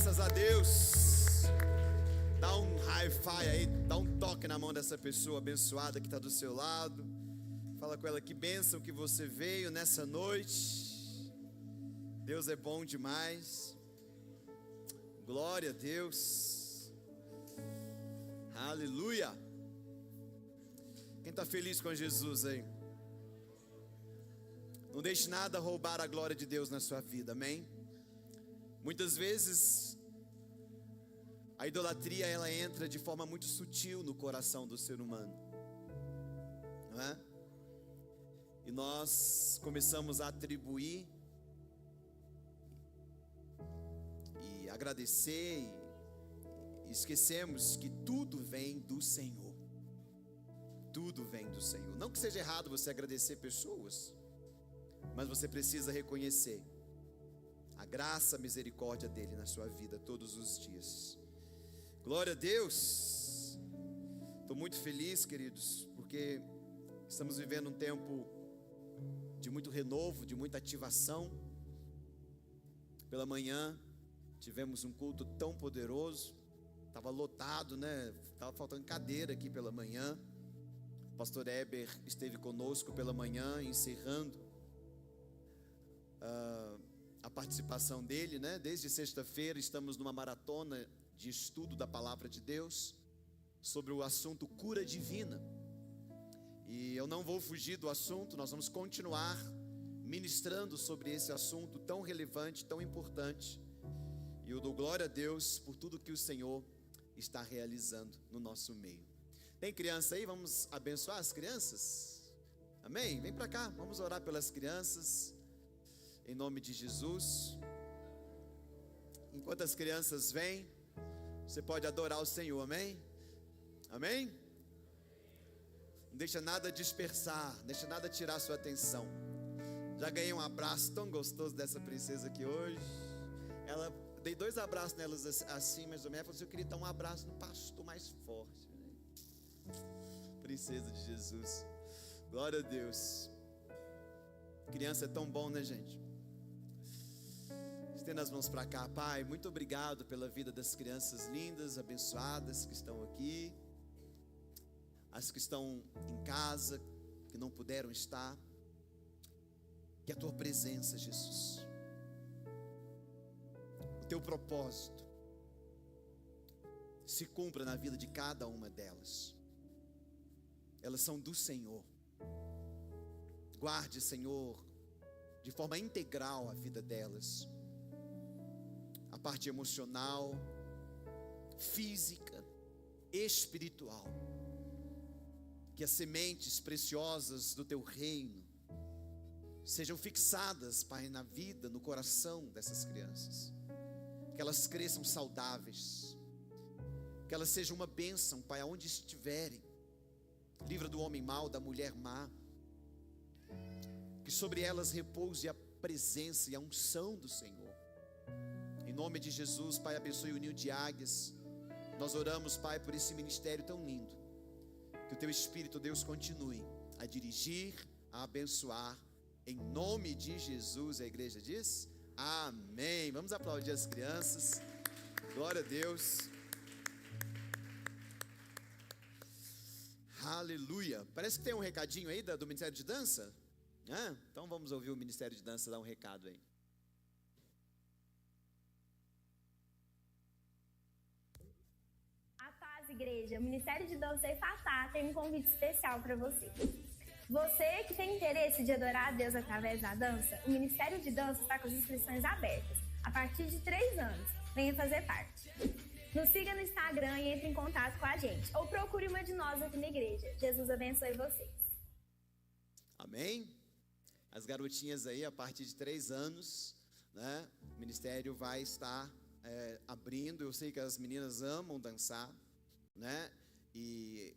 Graças a Deus. Dá um hi-fi aí, dá um toque na mão dessa pessoa abençoada que está do seu lado. Fala com ela que bênção que você veio nessa noite. Deus é bom demais. Glória a Deus. Aleluia. Quem está feliz com Jesus aí? Não deixe nada roubar a glória de Deus na sua vida, amém? Muitas vezes a idolatria ela entra de forma muito sutil no coração do ser humano, não é? E nós começamos a atribuir e agradecer e esquecemos que tudo vem do Senhor. Tudo vem do Senhor. Não que seja errado você agradecer pessoas, mas você precisa reconhecer a graça, a misericórdia dele na sua vida todos os dias. Glória a Deus. Estou muito feliz, queridos, porque estamos vivendo um tempo de muito renovo, de muita ativação. Pela manhã tivemos um culto tão poderoso, estava lotado, né? Estava faltando cadeira aqui pela manhã. O pastor Heber esteve conosco pela manhã, encerrando a participação dele, né? Desde sexta-feira estamos numa maratona de estudo da palavra de Deus sobre o assunto cura divina. E eu não vou fugir do assunto, nós vamos continuar ministrando sobre esse assunto tão relevante, tão importante. E eu dou glória a Deus por tudo que o Senhor está realizando no nosso meio. Tem criança aí? Vamos abençoar as crianças? Amém? Vem para cá, vamos orar pelas crianças. Em nome de Jesus. Enquanto as crianças vêm, você pode adorar o Senhor, amém? Amém? Não deixa nada dispersar, não deixa nada tirar a sua atenção. Já ganhei um abraço tão gostoso dessa princesa aqui hoje. Dei 2 abraços nelas assim, mais ou menos. Ela falou assim: eu queria dar um abraço no pastor mais forte, né? Princesa de Jesus. Glória a Deus. Criança é tão bom, né, gente? Estenda as mãos para cá. Pai, muito obrigado pela vida das crianças lindas, abençoadas que estão aqui, as que estão em casa, que não puderam estar. Que a tua presença, Jesus, o teu propósito se cumpra na vida de cada uma delas. Elas são do Senhor. Guarde, Senhor, de forma integral a vida delas, a parte emocional, física, espiritual. Que as sementes preciosas do teu reino sejam fixadas, Pai, na vida, no coração dessas crianças. Que elas cresçam saudáveis, que elas sejam uma bênção, Pai, aonde estiverem. Livra do homem mau, da mulher má. Que sobre elas repouse a presença e a unção do Senhor. Em nome de Jesus, Pai, abençoe o Ninho de Águias. Nós oramos, Pai, por esse ministério tão lindo. Que o teu Espírito, Deus, continue a dirigir, a abençoar. Em nome de Jesus, a igreja diz amém. Vamos aplaudir as crianças. Glória a Deus. Aleluia. Parece que tem um recadinho aí do Ministério de Dança. Então vamos ouvir o Ministério de Dança dar um recado aí. A paz, igreja. O Ministério de Dança e Fatá tem um convite especial para você. Você que tem interesse de adorar a Deus através da dança, o Ministério de Dança está com as inscrições abertas a partir de 3 anos. Venha fazer parte. Nos siga no Instagram e entre em contato com a gente. Ou procure uma de nós aqui na igreja. Jesus abençoe vocês. Amém? As garotinhas aí, a partir de 3 anos, né? O ministério vai estar abrindo. Eu sei que as meninas amam dançar, né? E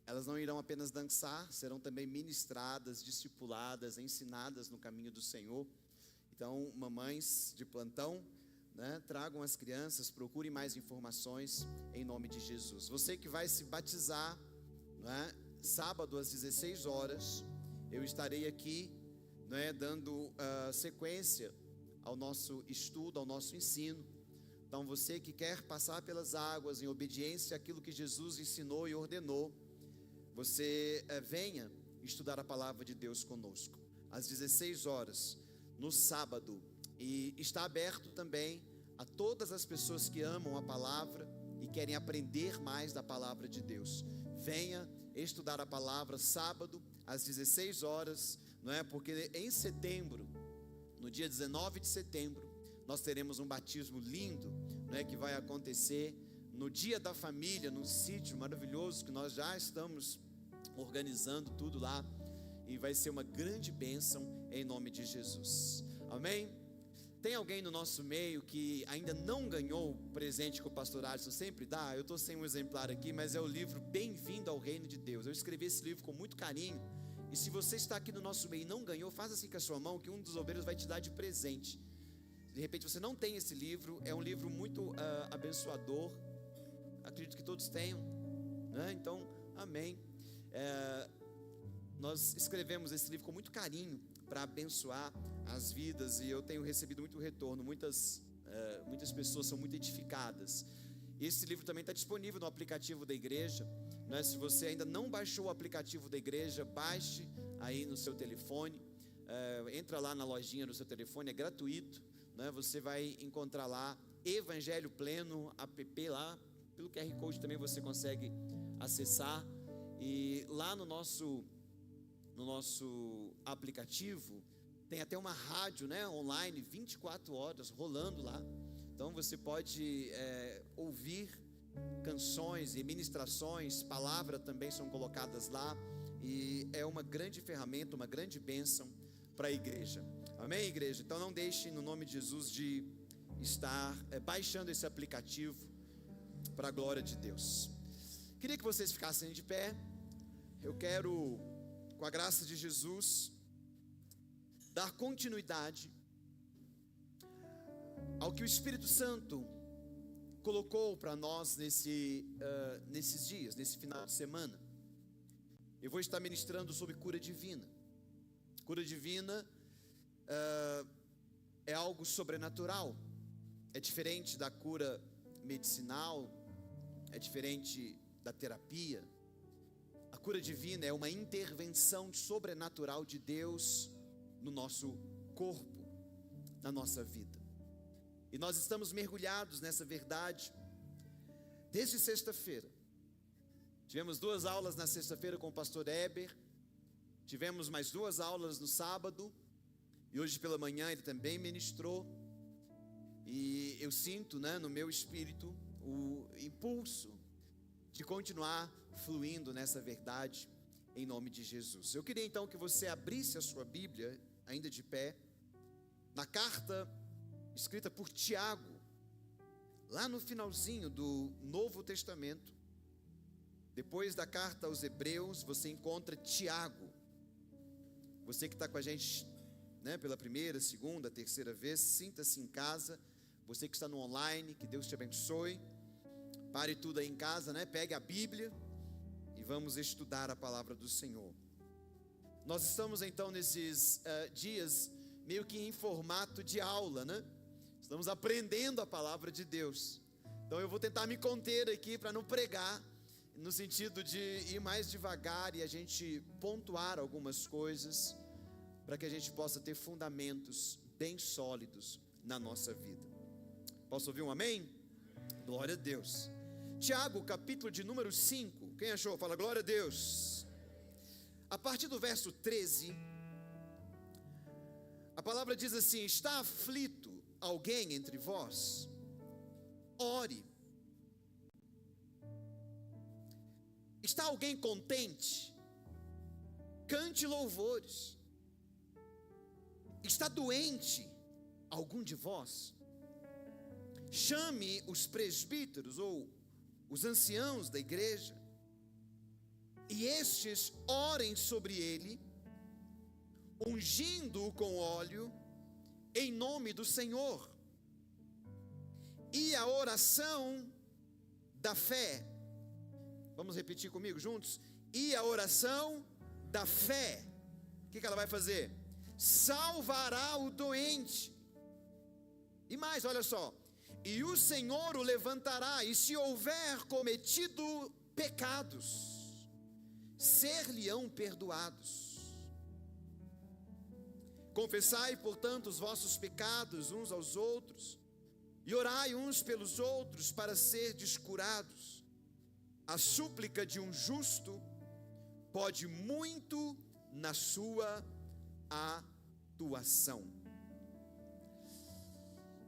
elas não irão apenas dançar, serão também ministradas, discipuladas, ensinadas no caminho do Senhor. Então, mamães de plantão, né, tragam as crianças, procurem mais informações em nome de Jesus. Você que vai se batizar, né, sábado às 16 horas, eu estarei aqui, né, dando sequência ao nosso estudo, ao nosso ensino, Então você que quer passar pelas águas em obediência àquilo que Jesus ensinou e ordenou, você venha estudar a palavra de Deus conosco, às 16 horas, no sábado. E está aberto também a todas as pessoas que amam a palavra e querem aprender mais da palavra de Deus. Venha estudar a palavra sábado, às 16 horas, não é? Porque em setembro, no dia 19 de setembro, nós teremos um batismo lindo, né, que vai acontecer no Dia da Família, num sítio maravilhoso que nós já estamos organizando tudo lá, e vai ser uma grande bênção em nome de Jesus. Amém? Tem alguém no nosso meio que ainda não ganhou o presente que o pastor Alisson sempre dá? Eu estou sem um exemplar aqui, mas é o livro Bem-vindo ao Reino de Deus. Eu escrevi esse livro com muito carinho, e se você está aqui no nosso meio e não ganhou, faça assim com a sua mão, que um dos obreiros vai te dar de presente. De repente você não tem esse livro, é um livro muito abençoador, acredito que todos tenham, né? Então, amém. Nós escrevemos esse livro com muito carinho para abençoar as vidas, e eu tenho recebido muito retorno, muitas pessoas são muito edificadas. Esse livro também está disponível no aplicativo da igreja, né? Se você ainda não baixou o aplicativo da igreja, baixe aí no seu telefone, entra lá na lojinha do seu telefone, é gratuito, né? Você vai encontrar lá Evangelho Pleno app, lá pelo QR Code também você consegue acessar, e lá no nosso aplicativo tem até uma rádio, né, online, 24 horas rolando lá. Então você pode ouvir canções e ministrações, palavras também são colocadas lá, e é uma grande ferramenta, uma grande bênção para a igreja. Amém, igreja? Então não deixe, no nome de Jesus, de estar baixando esse aplicativo para a glória de Deus. Queria que vocês ficassem de pé. Eu quero, com a graça de Jesus, dar continuidade ao que o Espírito Santo colocou para nós nesses dias, nesse final de semana. Eu vou estar ministrando sobre cura divina. Cura divina é algo sobrenatural, é diferente da cura medicinal, é diferente da terapia. A cura divina é uma intervenção sobrenatural de Deus no nosso corpo, na nossa vida. E nós estamos mergulhados nessa verdade desde sexta-feira. Tivemos 2 aulas na sexta-feira com o pastor Heber, tivemos mais 2 aulas no sábado, e hoje pela manhã ele também ministrou. E eu sinto, né, no meu espírito o impulso de continuar fluindo nessa verdade, em nome de Jesus. Eu queria então que você abrisse a sua Bíblia, ainda de pé, na carta escrita por Tiago, lá no finalzinho do Novo Testamento. Depois da carta aos Hebreus, você encontra Tiago. Você que está com a gente, né, pela primeira, segunda, terceira vez, sinta-se em casa. Você que está no online, que Deus te abençoe. Pare tudo aí em casa, né? Pegue a Bíblia e vamos estudar a palavra do Senhor. Nós estamos então nesses dias meio que em formato de aula, né? Estamos aprendendo a palavra de Deus. Então eu vou tentar me conter aqui para não pregar, no sentido de ir mais devagar e a gente pontuar algumas coisas, para que a gente possa ter fundamentos bem sólidos na nossa vida. Posso ouvir um amém? Glória a Deus. Tiago, capítulo de número 5. Quem achou? Fala glória a Deus. A partir do verso 13, a palavra diz assim: está aflito alguém entre vós? Ore. Está alguém contente? Cante louvores. Está doente algum de vós? Chame os presbíteros ou os anciãos da igreja, e estes orem sobre ele, ungindo-o com óleo, em nome do Senhor. E a oração da fé, vamos repetir comigo juntos? E a oração da fé, o que ela vai fazer? Salvará o doente. E mais, olha só: e o Senhor o levantará, e se houver cometido pecados, ser-lhe-ão perdoados. Confessai, portanto, os vossos pecados uns aos outros, e orai uns pelos outros para serdes curados. A súplica de um justo pode muito na sua atuação.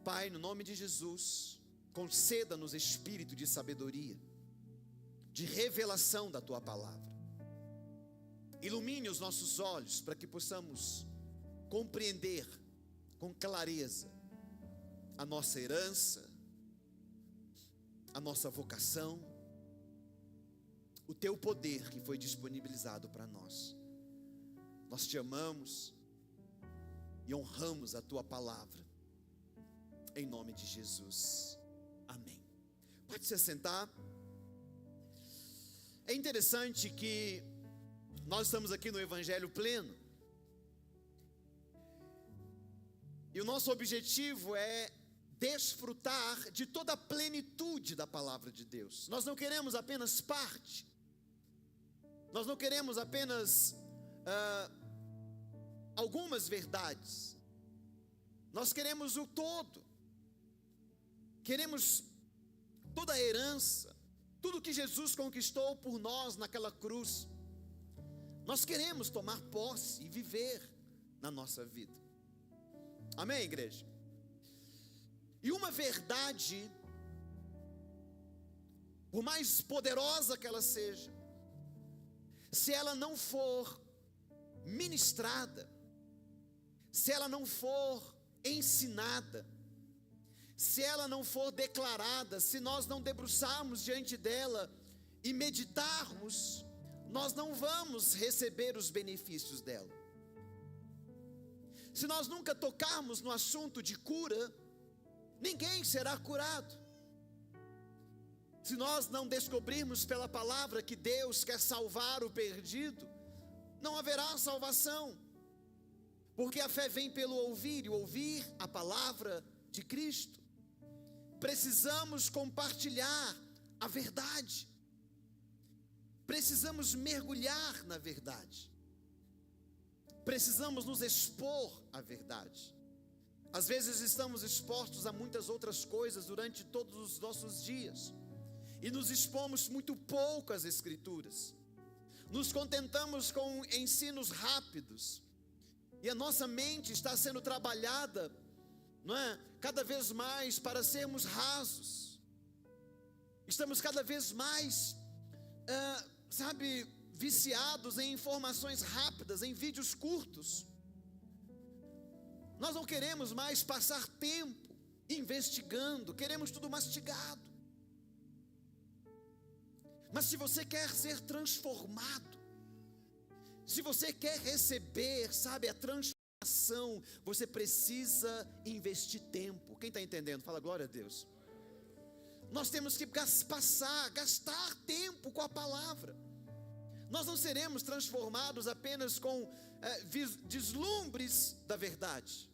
Pai, no nome de Jesus, conceda-nos espírito de sabedoria, de revelação da Tua palavra. Ilumine os nossos olhos para que possamos compreender com clareza a nossa herança, a nossa vocação, o Teu poder que foi disponibilizado para nós. Nós Te amamos e honramos a Tua palavra, em nome de Jesus, amém. Pode se assentar. É interessante que nós estamos aqui no Evangelho Pleno, e o nosso objetivo é desfrutar de toda a plenitude da palavra de Deus. Nós não queremos apenas parte, nós não queremos apenas algumas verdades, nós queremos o todo, queremos toda a herança, tudo que Jesus conquistou por nós naquela cruz. Nós queremos tomar posse e viver na nossa vida. Amém, igreja? E uma verdade, por mais poderosa que ela seja, se ela não for ministrada, se ela não for ensinada, se ela não for declarada, se nós não debruçarmos diante dela e meditarmos, nós não vamos receber os benefícios dela. Se nós nunca tocarmos no assunto de cura, ninguém será curado. Se nós não descobrirmos pela palavra que Deus quer salvar o perdido, não haverá salvação, porque a fé vem pelo ouvir, e ouvir a palavra de Cristo. Precisamos compartilhar a verdade, precisamos mergulhar na verdade, precisamos nos expor à verdade. Às vezes estamos expostos a muitas outras coisas durante todos os nossos dias, e nos expomos muito pouco às Escrituras, nos contentamos com ensinos rápidos, e a nossa mente está sendo trabalhada, não é? Cada vez mais para sermos rasos. Estamos cada vez mais, viciados em informações rápidas, em vídeos curtos. Nós não queremos mais passar tempo investigando, queremos tudo mastigado. Mas se você quer ser transformado, se você quer receber, a transformação, você precisa investir tempo. Quem está entendendo? Fala glória a Deus. Nós temos que gastar tempo com a palavra. Nós não seremos transformados apenas com deslumbres da verdade.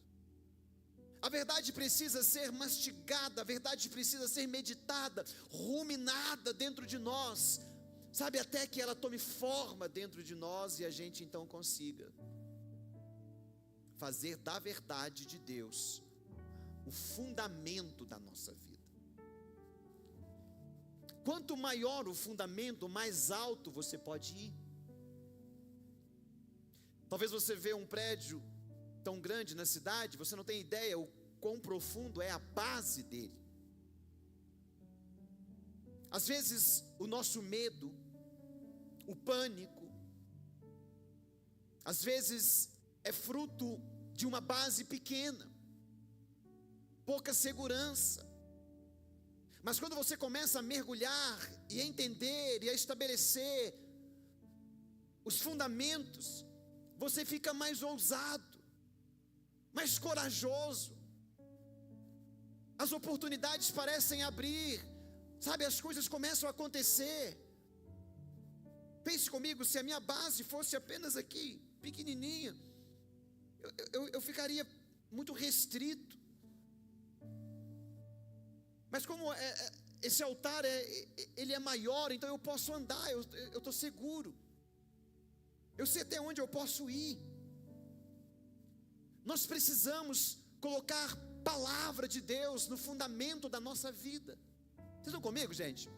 A verdade precisa ser mastigada, a verdade precisa ser meditada, ruminada dentro de nós, até que ela tome forma dentro de nós, e a gente então consiga fazer da verdade de Deus o fundamento da nossa vida. Quanto maior o fundamento, mais alto você pode ir. Talvez você vê um prédio tão grande na cidade, você não tem ideia o quão profundo é a base dele. Às vezes o nosso medo, o pânico, às vezes é fruto de uma base pequena, pouca segurança. Mas quando você começa a mergulhar e a entender e a estabelecer os fundamentos, você fica mais ousado, mais corajoso. As oportunidades parecem abrir, as coisas começam a acontecer. Pense comigo, se a minha base fosse apenas aqui, pequenininha, eu ficaria muito restrito. Mas como esse altar ele é maior, então eu posso andar, eu estou seguro. Eu sei até onde eu posso ir. Nós precisamos colocar palavra de Deus no fundamento da nossa vida. Vocês estão comigo, gente?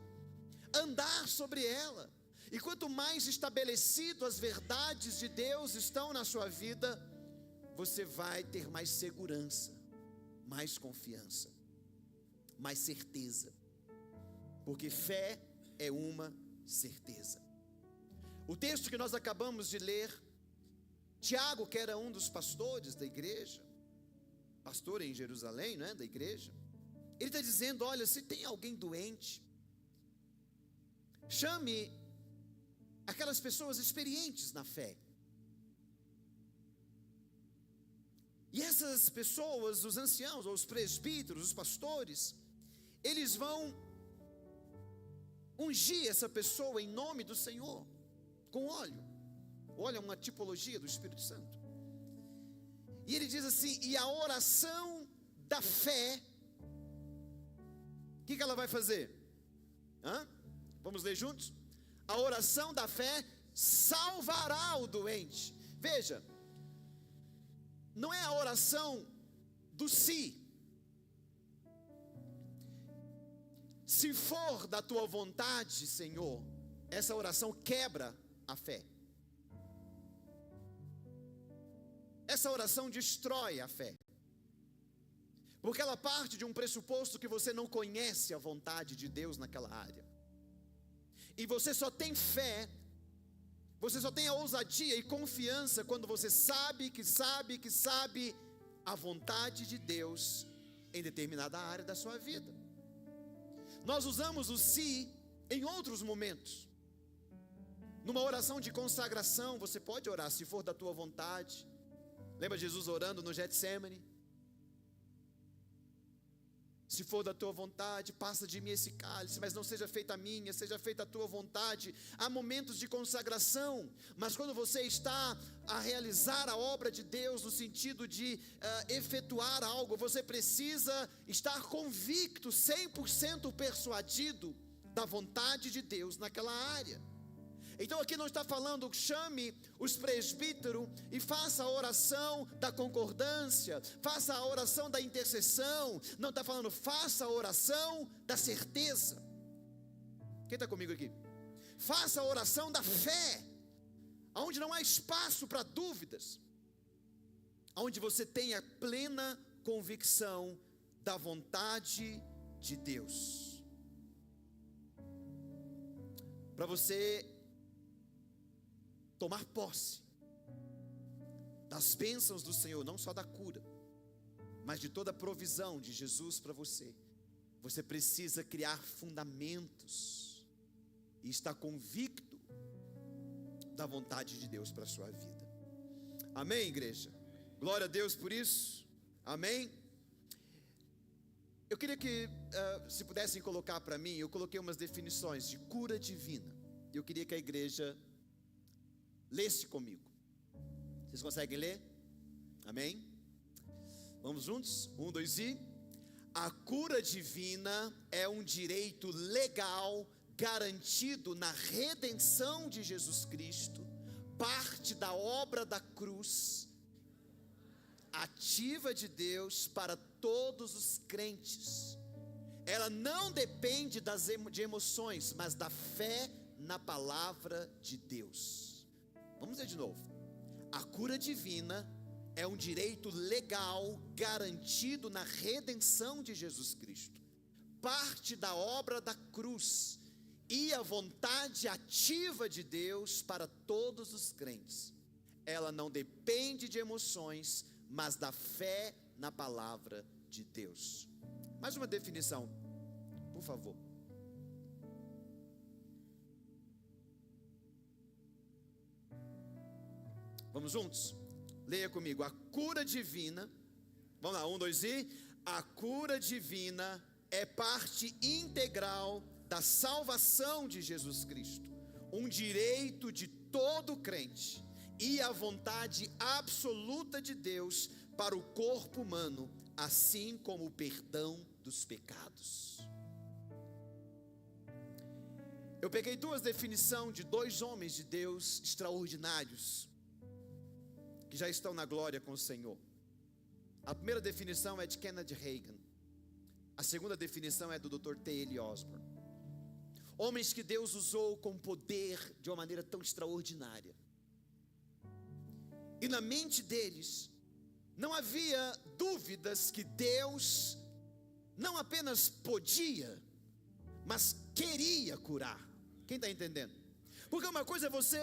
Andar sobre ela. E quanto mais estabelecido as verdades de Deus estão na sua vida, você vai ter mais segurança, mais confiança, mais certeza. Porque fé é uma certeza. O texto que nós acabamos de ler, Tiago, que era um dos pastores da igreja, pastor em Jerusalém, não é, da igreja, ele está dizendo, olha, se tem alguém doente, chame aquelas pessoas experientes na fé. E essas pessoas, os anciãos, ou os presbíteros, os pastores, eles vão ungir essa pessoa em nome do Senhor, com óleo. Óleo é uma tipologia do Espírito Santo. E ele diz assim, e a oração da fé, o que ela vai fazer? Vamos ler juntos? A oração da fé salvará o doente. Veja, não é a oração do se. Se for da tua vontade, Senhor, essa oração quebra a fé. Essa oração destrói a fé. Porque ela parte de um pressuposto que você não conhece a vontade de Deus naquela área. E você só tem fé, você só tem a ousadia e confiança quando você sabe a vontade de Deus em determinada área da sua vida. Nós usamos o se em outros momentos. Numa oração de consagração, você pode orar, se for da tua vontade. Lembra Jesus orando no Getsêmani? Se for da tua vontade, passa de mim esse cálice, mas não seja feita a minha, seja feita a tua vontade. Há momentos de consagração, mas quando você está a realizar a obra de Deus, no sentido de efetuar algo, você precisa estar convicto, 100% persuadido da vontade de Deus naquela área. Então aqui não está falando, chame os presbíteros e faça a oração da concordância, faça a oração da intercessão. Não está falando, faça a oração da certeza. Quem está comigo aqui? Faça a oração da fé, onde não há espaço para dúvidas, onde você tenha plena convicção da vontade de Deus. Para você tomar posse das bênçãos do Senhor, não só da cura, mas de toda a provisão de Jesus para você, você precisa criar fundamentos e estar convicto da vontade de Deus para a sua vida. Amém, igreja? Glória a Deus por isso. Amém? Eu queria que, se pudessem colocar para mim, eu coloquei umas definições de cura divina. Eu queria que a igreja lesse comigo. Vocês conseguem ler? Amém? Vamos juntos? 1, 2 e... A cura divina é um direito legal garantido na redenção de Jesus Cristo, parte da obra da cruz, ativa de Deus para todos os crentes. Ela não depende de emoções, mas da fé na palavra de Deus. Vamos ler de novo. A cura divina é um direito legal garantido na redenção de Jesus Cristo, parte da obra da cruz e a vontade ativa de Deus para todos os crentes. Ela não depende de emoções, mas da fé na palavra de Deus. Mais uma definição, por favor. Vamos juntos? Leia comigo. A cura divina, vamos lá, 1, 2 e... A cura divina é parte integral da salvação de Jesus Cristo, um direito de todo crente e a vontade absoluta de Deus para o corpo humano, assim como o perdão dos pecados. Eu peguei duas definições de dois homens de Deus extraordinários, que já estão na glória com o Senhor. A primeira definição é de Kenneth Hagin. A segunda definição é do Dr. T.L. Osborne. Homens que Deus usou com poder de uma maneira tão extraordinária. E na mente deles não havia dúvidas que Deus não apenas podia, mas queria curar. Quem está entendendo? Porque uma coisa é você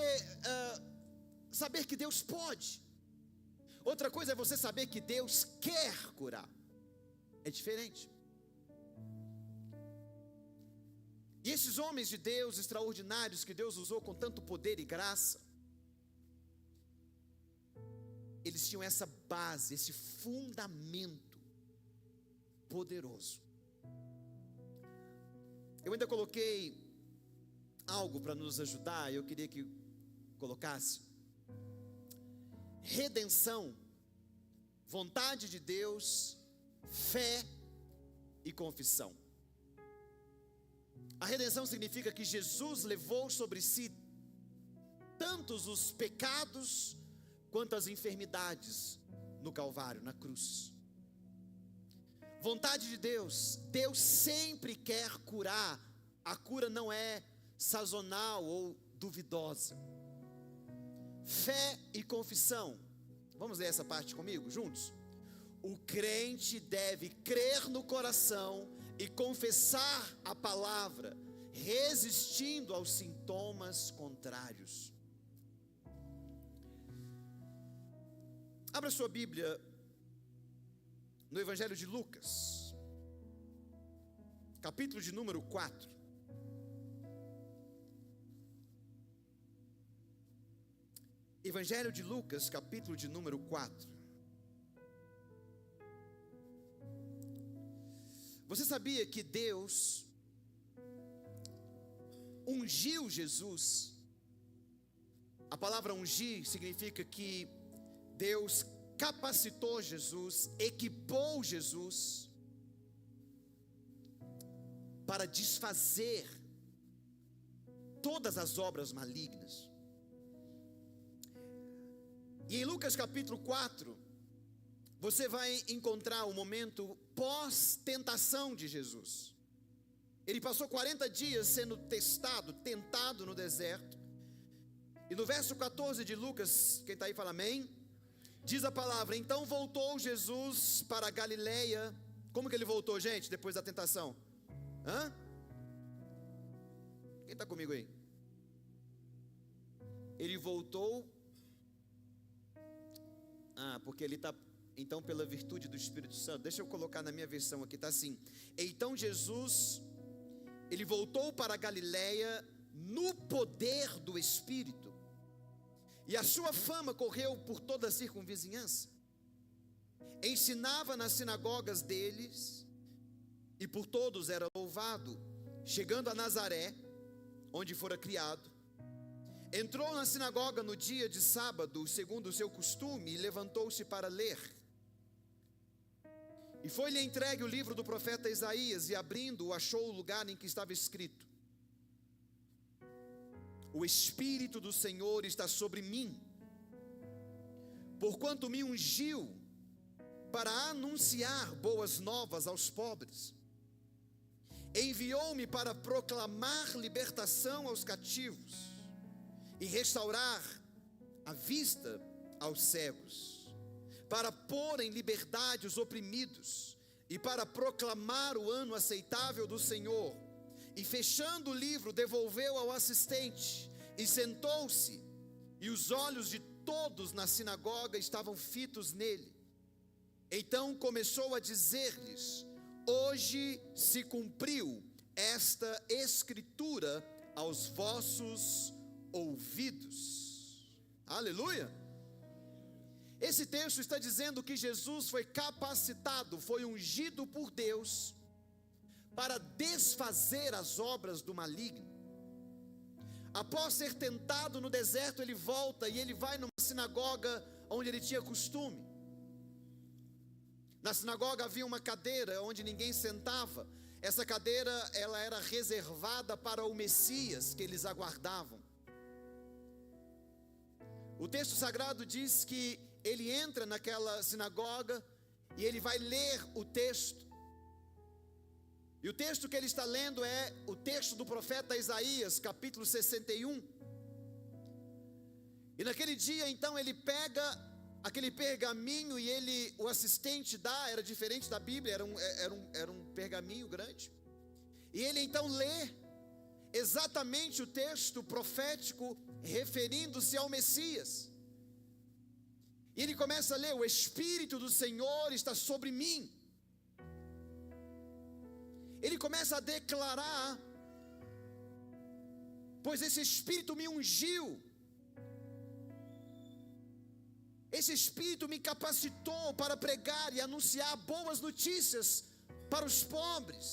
saber que Deus pode. Outra coisa é você saber que Deus quer curar. É diferente. E esses homens de Deus extraordinários que Deus usou com tanto poder e graça, eles tinham essa base, esse fundamento poderoso. Eu ainda coloquei algo para nos ajudar, eu queria que colocasse: redenção, vontade de Deus, fé e confissão. A redenção significa que Jesus levou sobre si tantos os pecados quanto as enfermidades no Calvário, na cruz. Vontade de Deus, Deus sempre quer curar. A cura não é sazonal ou duvidosa. Fé e confissão. Vamos ler essa parte comigo, juntos? O crente deve crer no coração e confessar a palavra, resistindo aos sintomas contrários. Abra sua Bíblia no Evangelho de Lucas, capítulo de número 4. Evangelho de Lucas, capítulo de número 4. Você sabia que Deus ungiu Jesus? A palavra ungir significa que Deus capacitou Jesus, equipou Jesus para desfazer todas as obras malignas. E em Lucas capítulo 4, você vai encontrar o momento pós-tentação de Jesus. Ele passou 40 dias sendo tentado no deserto. E no verso 14 de Lucas, quem está aí fala amém? Diz a palavra: então voltou Jesus para a Galileia. Como que ele voltou, gente, depois da tentação? Quem está comigo aí? Ele voltou. Porque ele está, então, pela virtude do Espírito Santo. Deixa eu colocar na minha versão aqui, está assim: então Jesus, ele voltou para a Galileia no poder do Espírito, e a sua fama correu por toda a circunvizinhança. Ensinava nas sinagogas deles, e por todos era louvado. Chegando a Nazaré, onde fora criado, entrou na sinagoga no dia de sábado, segundo o seu costume, e levantou-se para ler. E foi-lhe entregue o livro do profeta Isaías, e abrindo-o, achou o lugar em que estava escrito: o Espírito do Senhor está sobre mim, porquanto me ungiu para anunciar boas novas aos pobres. Enviou-me para proclamar libertação aos cativos e restaurar a vista aos cegos, para pôr em liberdade os oprimidos, e para proclamar o ano aceitável do Senhor. E fechando o livro, devolveu ao assistente, e sentou-se, e os olhos de todos na sinagoga estavam fitos nele. Então começou a dizer-lhes: hoje se cumpriu esta escritura aos vossos ouvidos. Aleluia! Esse texto está dizendo que Jesus foi capacitado, foi ungido por Deus para desfazer as obras do maligno. Após ser tentado no deserto, ele volta e ele vai numa sinagoga onde ele tinha costume. Na sinagoga havia uma cadeira onde ninguém sentava. Essa cadeira, ela era reservada para o Messias que eles aguardavam. O texto sagrado diz que ele entra naquela sinagoga e ele vai ler o texto. E o texto que ele está lendo é o texto do profeta Isaías, capítulo 61. E naquele dia, então, ele pega aquele pergaminho e o assistente dá, era diferente da Bíblia, era um pergaminho grande. E ele então lê exatamente o texto profético referindo-se ao Messias. E ele começa a ler: o Espírito do Senhor está sobre mim. Ele começa a declarar: pois esse Espírito me ungiu, esse Espírito me capacitou para pregar e anunciar boas notícias para os pobres,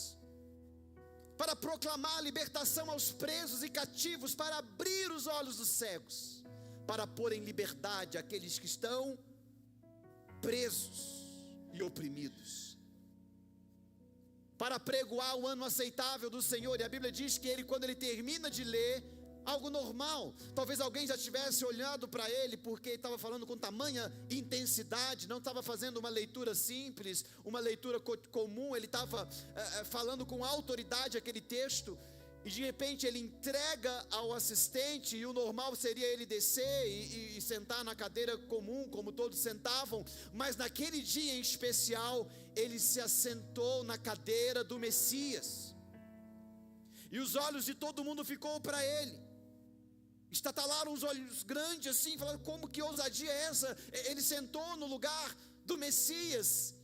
para proclamar a libertação aos presos e cativos, para abrir os olhos dos cegos, para pôr em liberdade aqueles que estão presos e oprimidos, para pregoar o ano aceitável do Senhor. E a Bíblia diz que ele, quando ele termina de ler, algo normal, talvez alguém já tivesse olhado para ele, porque ele estava falando com tamanha intensidade, não estava fazendo uma leitura simples, uma leitura comum, ele estava falando com autoridade aquele texto. E de repente ele entrega ao assistente, e o normal seria ele descer e sentar na cadeira comum, como todos sentavam, mas naquele dia em especial, ele se assentou na cadeira do Messias, e os olhos de todo mundo ficou para ele, estatalaram os olhos grandes assim, falando: como que ousadia é essa? Ele sentou no lugar do Messias,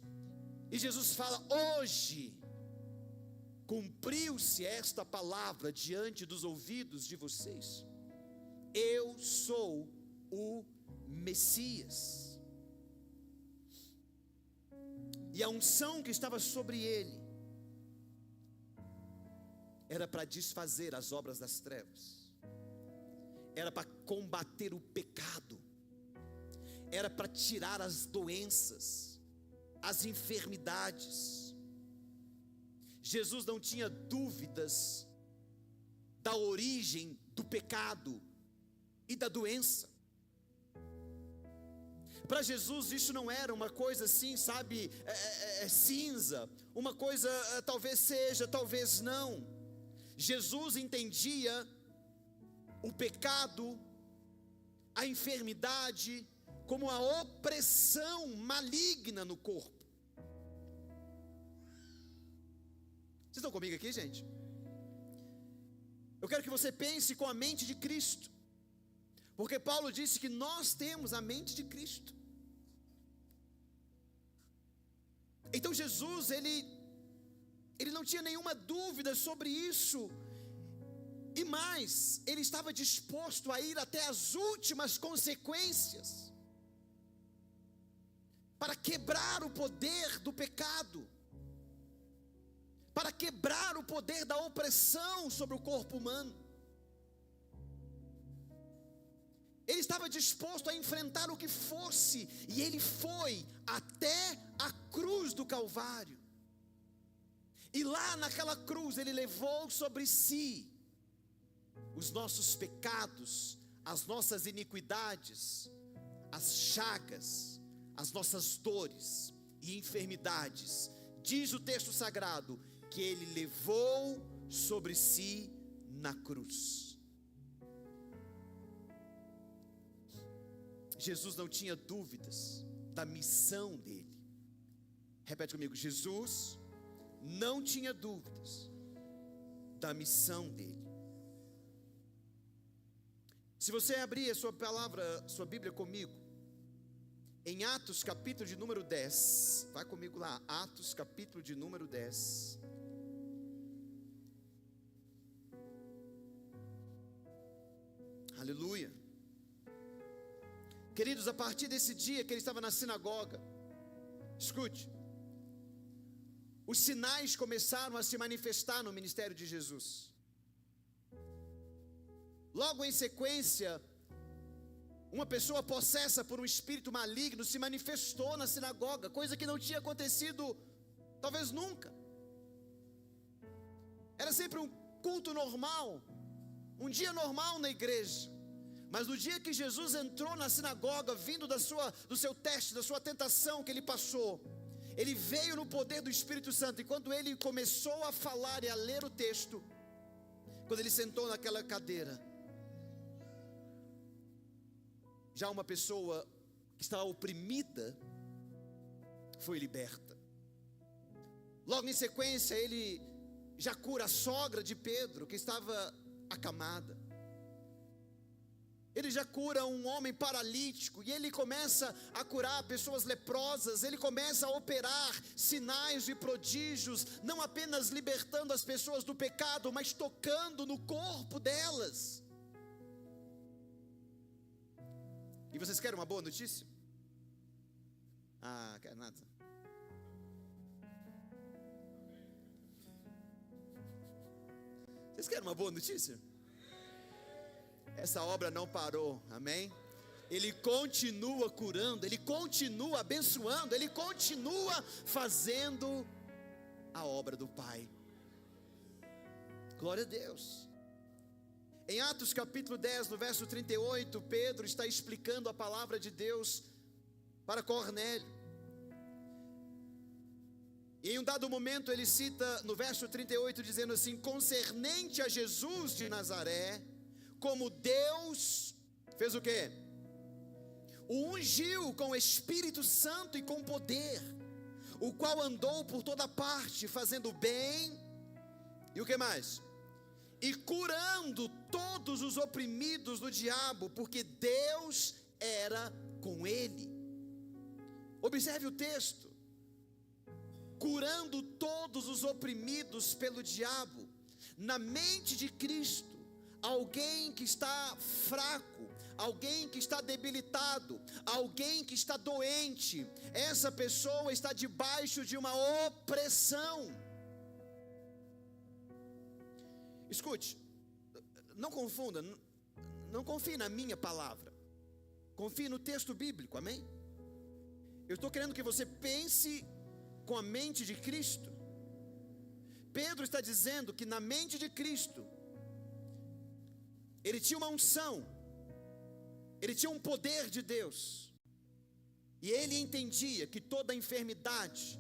e Jesus fala: hoje cumpriu-se esta palavra diante dos ouvidos de vocês. Eu sou o Messias. E a unção que estava sobre ele era para desfazer as obras das trevas, era para combater o pecado, era para tirar as doenças, as enfermidades. Jesus não tinha dúvidas da origem do pecado e da doença. Para Jesus isso não era uma coisa assim, sabe, cinza, uma coisa talvez seja, talvez não. Jesus entendia o pecado, a enfermidade, como a opressão maligna no corpo. Vocês estão comigo aqui, gente? Eu quero que você pense com a mente de Cristo, porque Paulo disse que nós temos a mente de Cristo. Então Jesus, ele não tinha nenhuma dúvida sobre isso, e mais, ele estava disposto a ir até as últimas consequências, para quebrar o poder do pecado, para quebrar o poder da opressão sobre o corpo humano. Ele estava disposto a enfrentar o que fosse, e ele foi até a cruz do Calvário. E lá naquela cruz ele levou sobre si os nossos pecados, as nossas iniquidades, as chagas, as nossas dores e enfermidades. Diz o texto sagrado que ele levou sobre si na cruz. Jesus não tinha dúvidas da missão dele. Repete comigo: Jesus não tinha dúvidas da missão dele. Se você abrir a sua palavra, sua Bíblia comigo, em Atos capítulo de número 10, vai comigo lá, Atos capítulo de número 10. Aleluia. Queridos, a partir desse dia que ele estava na sinagoga, escute, os sinais começaram a se manifestar no ministério de Jesus. Logo em sequência, uma pessoa possessa por um espírito maligno se manifestou na sinagoga, coisa que não tinha acontecido talvez nunca. Era sempre um culto normal, um dia normal na igreja. Mas no dia que Jesus entrou na sinagoga, vindo do seu teste, da sua tentação que ele passou, ele veio no poder do Espírito Santo. E quando ele começou a falar e a ler o texto, quando ele sentou naquela cadeira, já uma pessoa que estava oprimida foi liberta. Logo em sequência, ele já cura a sogra de Pedro, que estava acamada. Ele já cura um homem paralítico, e ele começa a curar pessoas leprosas. Ele começa a operar sinais e prodígios, não apenas libertando as pessoas do pecado, mas tocando no corpo delas. E vocês querem uma boa notícia? Ah, quer nada. Vocês querem uma boa notícia? Essa obra não parou, amém? Ele continua curando, ele continua abençoando, ele continua fazendo a obra do Pai. Glória a Deus. Em Atos capítulo 10, no verso 38, Pedro está explicando a palavra de Deus para Cornélio. E em um dado momento ele cita no verso 38, dizendo assim: concernente a Jesus de Nazaré, como Deus fez o quê? O ungiu com o Espírito Santo e com poder, o qual andou por toda parte, fazendo bem, e o que mais? E curando todos os oprimidos do diabo, porque Deus era com ele. Observe o texto: curando todos os oprimidos pelo diabo. Na mente de Cristo, alguém que está fraco, alguém que está debilitado, alguém que está doente, essa pessoa está debaixo de uma opressão. Escute, não confunda, não confie na minha palavra, confie no texto bíblico, amém? Eu estou querendo que você pense com a mente de Cristo. Pedro está dizendo que na mente de Cristo, ele tinha uma unção, ele tinha um poder de Deus, e ele entendia que toda enfermidade,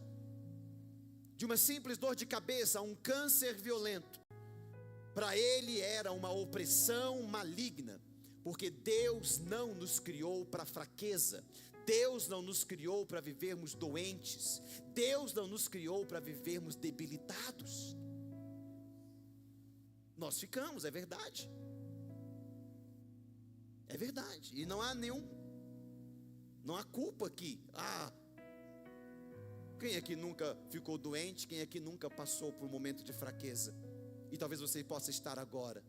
de uma simples dor de cabeça a um câncer violento, para ele era uma opressão maligna, porque Deus não nos criou para fraqueza, Deus não nos criou para vivermos doentes, Deus não nos criou para vivermos debilitados. Nós ficamos, é verdade. É verdade, e não há culpa aqui. Quem aqui nunca ficou doente? Quem aqui nunca passou por um momento de fraqueza? E talvez você possa estar agora.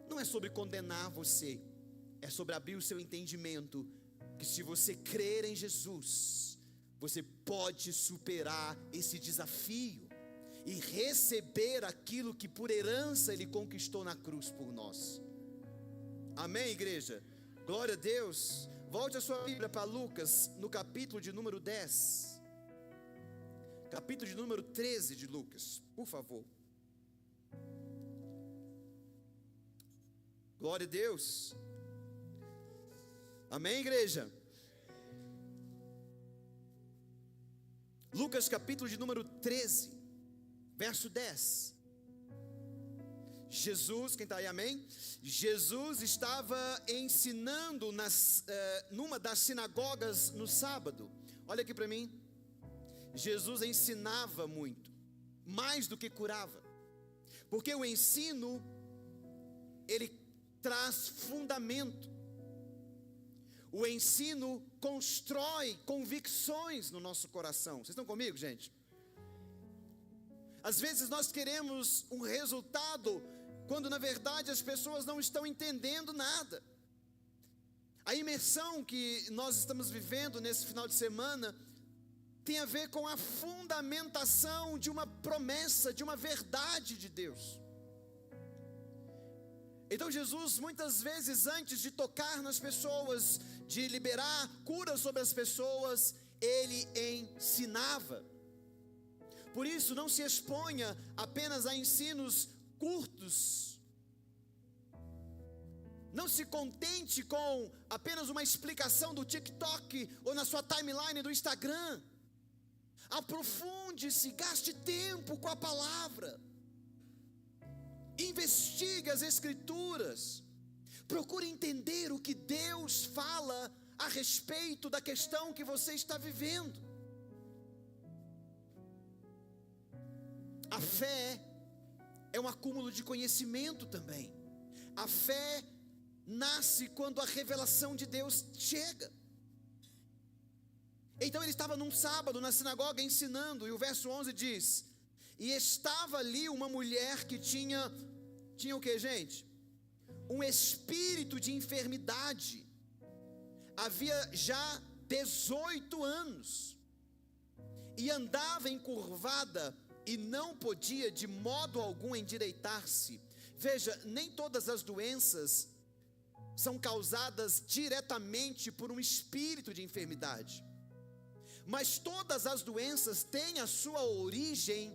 Não é sobre condenar você, é sobre abrir o seu entendimento, que se você crer em Jesus, você pode superar esse desafio e receber aquilo que por herança Ele conquistou na cruz por nós. Amém, igreja? Glória a Deus. Volte a sua Bíblia para Lucas, no capítulo de número 10. Capítulo de número 13 de Lucas, por favor. Glória a Deus. Amém, igreja? Lucas capítulo de número 13, verso 10. Jesus, quem está aí, amém? Jesus estava ensinando numa das sinagogas no sábado. Olha aqui para mim. Jesus ensinava muito, mais do que curava, porque o ensino, ele traz fundamento. O ensino constrói convicções no nosso coração. Vocês estão comigo, gente? Às vezes nós queremos um resultado, quando na verdade as pessoas não estão entendendo nada. A imersão que nós estamos vivendo nesse final de semana tem a ver com a fundamentação de uma promessa, de uma verdade de Deus. Então Jesus, muitas vezes, antes de tocar nas pessoas, de liberar cura sobre as pessoas, Ele ensinava. Por isso, não se exponha apenas a ensinos curtos. Não se contente com apenas uma explicação do TikTok ou na sua timeline do Instagram. Aprofunde-se, gaste tempo com a palavra. Investigue as Escrituras. Procure entender o que Deus fala a respeito da questão que você está vivendo. A fé é um acúmulo de conhecimento também. A fé nasce quando a revelação de Deus chega. Então ele estava num sábado na sinagoga ensinando, e o verso 11 diz: e estava ali uma mulher que tinha o que, gente? Um espírito de enfermidade. Havia já 18 anos. E andava encurvada e não podia de modo algum endireitar-se. Veja, nem todas as doenças são causadas diretamente por um espírito de enfermidade. Mas todas as doenças têm a sua origem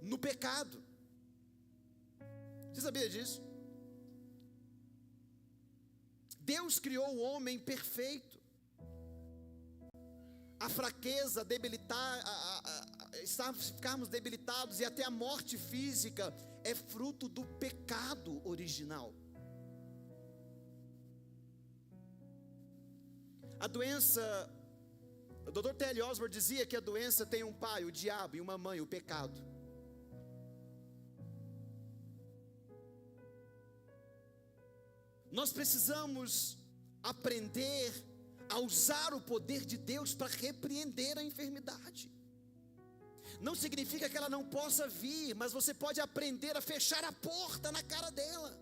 no pecado. Você sabia disso? Deus criou o homem perfeito. A fraqueza, ficarmos debilitados e até a morte física é fruto do pecado original. A doença, o Dr. T.L. Osborne dizia que a doença tem um pai, o diabo, e uma mãe, o pecado. Nós precisamos aprender a usar o poder de Deus para repreender a enfermidade. Não significa que ela não possa vir, mas você pode aprender a fechar a porta na cara dela.